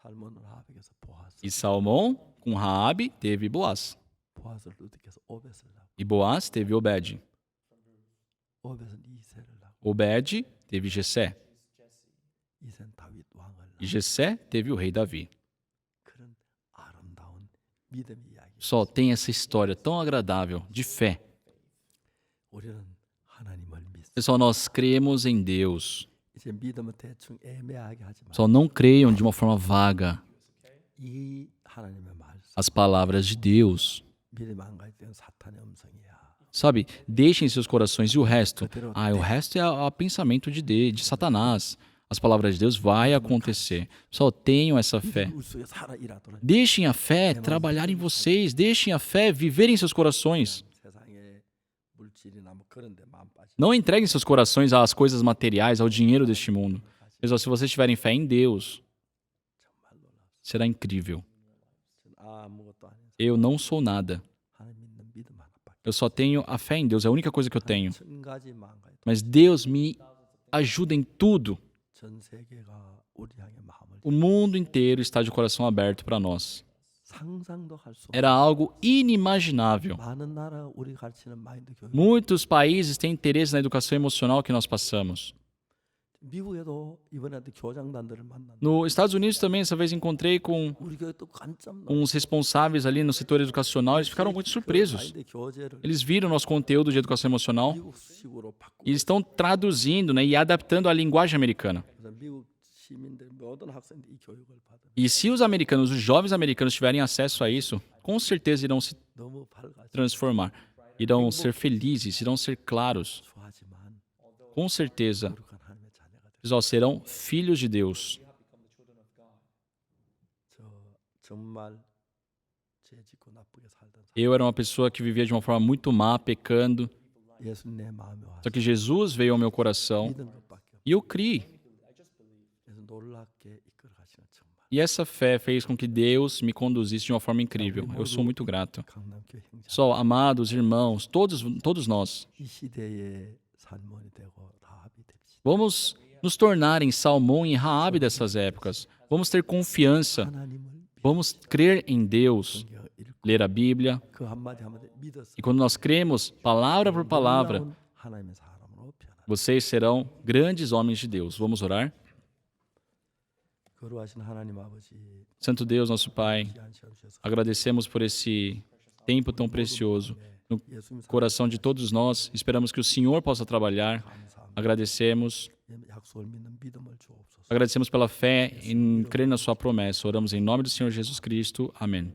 살몬은 라합에게서 보아스, E Salmão, com Raabe, teve Boaz. 보아스를 루드께서 오벳을 낳고, E Boaz teve Obed. 오벳은 이세를 낳고, Obed teve Jessé. 이세는 다윗 왕을 E 낳고. Jessé teve o rei Davi. 그런 아름다운 믿음의 이야기. Só tem essa história tão agradável de fé. 우리는 하나님을 믿습니다. Pessoal, nós cremos em Deus. 이제 믿음은 대충 애매하게 하지 마. Só não creiam de uma forma vaga 이 하나님의 말씀, as palavras de Deus. 믿음 안 갈 때는 사탄의 음성이야. Sabe, deixem seus corações e o resto. O resto é o pensamento de Satanás. As palavras de Deus vai acontecer. Só tenham essa fé. 우리 속에 살아 일하도록. Deixem a fé trabalhar em vocês. Deixem a fé viver em seus corações. 세상의 물질이나 뭐 그런 데 마음 빠지. Não entreguem seus corações às coisas materiais, ao dinheiro deste mundo. Pessoal, se vocês tiverem fé em Deus, será incrível. 아무것도 아닌 Eu não sou nada. 하나님 믿는 믿음 하나밖에. Eu só tenho a fé em Deus, é a única coisa que eu tenho. 천 가지 만 가지 Mas Deus me ajuda em tudo. 전 세계가 우리 향해 마음을 O mundo inteiro está de coração aberto para nós. 상상도 할 수 없는 Era algo inimaginável. 많은 나라 우리 가르치는 마인드 교육. Muitos países têm interesse na educação emocional que nós passamos. 미국에도 이번에도 교장단들을 만났는데 Nos Estados Unidos também, essa vez encontrei com 우리 교회 또 깜짝 os responsáveis ali no setor educacional, eles ficaram muito surpresos. 마인드 교재를 Eles viram nosso conteúdo de educação emocional 미국식으로 바꾸고 e estão traduzindo, né, e adaptando à linguagem americana. 그래서 미국 시민들 모든 학생들이 이 교육을 받으면 E se os americanos, os jovens americanos tiverem acesso a isso, com certeza irão se 너무 밝아져 transformar, irão ser felizes, irão ser claros. 좋아하지만 Com certeza, 거룩한 하나님의 자녀가 돼. eles serão filhos de Deus. 저 정말 죄 짓고 나쁘게 살던 사람. Eu era uma pessoa que vivia de uma forma muito má, pecando, 예수님 내 마음에 와서 só que Jesus veio ao meu coração 믿은 것밖에 없어. e eu criei. 그래서 놀랍게 이끌어 가시는 정말 E essa fé fez com que Deus me conduzisse de uma forma incrível. Eu sou muito grato. 강남교회 형제 Só, amados irmãos, todos nós, 이 시대의 살몬이 되고 다합이 됩시다. vamos nos tornar em Salmão e Raabe dessas épocas. Vamos ter confiança, 하나님을 vamos crer em Deus, 믿어 읽고 ler a Bíblia. 그 한마디 한마디 믿어서 E quando nós cremos, palavra por palavra, 놀라운 하나님의 사람으로 변화. vocês serão grandes homens de Deus. Vamos orar? 거룩하신 하나님 아버지 Santo Deus, nosso Pai, 귀한 시간 주셔서 agradecemos por esse tempo tão precioso no 예수님 coração de todos nós. Esperamos que o Senhor possa trabalhar. 감사합니다. Agradecemos. 약속을 믿는 믿음을 주옵소서. Agradecemos pela fé em crer na sua promessa. Oramos em nome do Senhor Jesus Cristo. Amém.